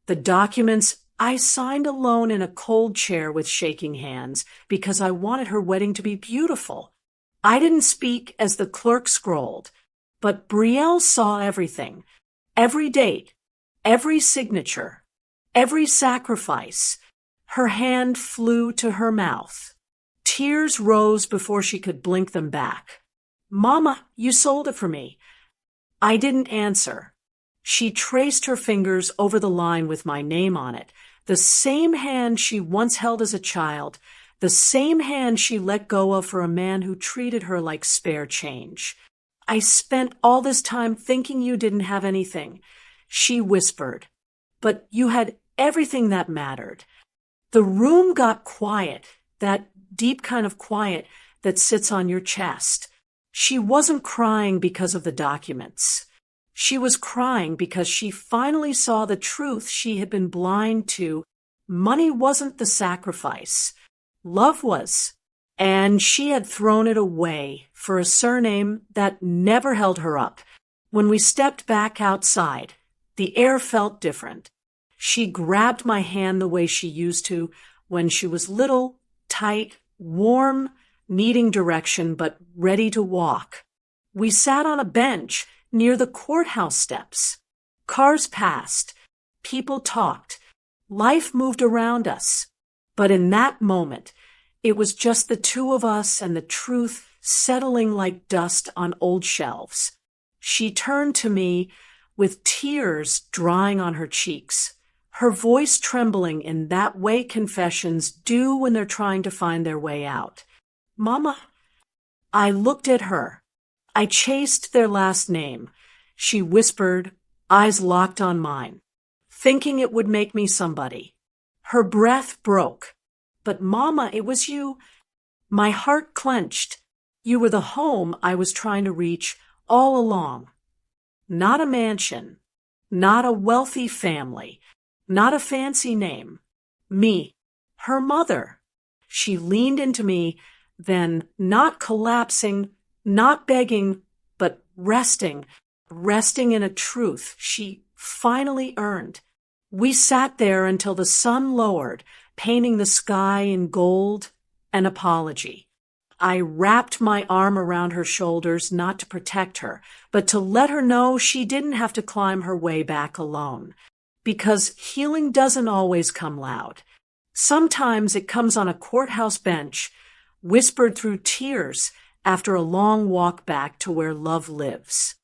the documents I signed alone in a cold chair with shaking hands because I wanted her wedding to be beautiful. I didn't speak as the clerk scrolled, but Brielle saw everything. Every date, every signature, every sacrifice. Her hand flew to her mouth. Tears rose before she could blink them back. "Mama, you sold it for me." I didn't answer. She traced her fingers over the line with my name on it, the same hand she once held as a child, the same hand she let go of for a man who treated her like spare change. "I spent all this time thinking you didn't have anything," she whispered. "But you had everything that mattered." The room got quiet, that deep kind of quiet that sits on your chest. She wasn't crying because of the documents. She was crying because she finally saw the truth she had been blind to. Money wasn't the sacrifice. Love was. And she had thrown it away for a surname that never held her up. When we stepped back outside, the air felt different. She grabbed my hand the way she used to when she was little, tight, warm, needing direction, but ready to walk. We sat on a bench near the courthouse steps. Cars passed. People talked. Life moved around us. But in that moment, it was just the two of us and the truth settling like dust on old shelves. She turned to me with tears drying on her cheeks, her voice trembling in that way confessions do when they're trying to find their way out. "Mama." I looked at her. I chased their last name. She whispered, eyes locked on mine, thinking it would make me somebody. Her breath broke. "But Mama, it was you." My heart clenched. You were the home I was trying to reach all along. Not a mansion, not a wealthy family, not a fancy name. Me, her mother. She leaned into me, then not collapsing, not begging, but resting in a truth she finally earned. We sat there until the sun lowered, painting the sky in gold, an apology. I wrapped my arm around her shoulders not to protect her, but to let her know she didn't have to climb her way back alone. Because healing doesn't always come loud. Sometimes it comes on a courthouse bench, whispered through tears after a long walk back to where love lives.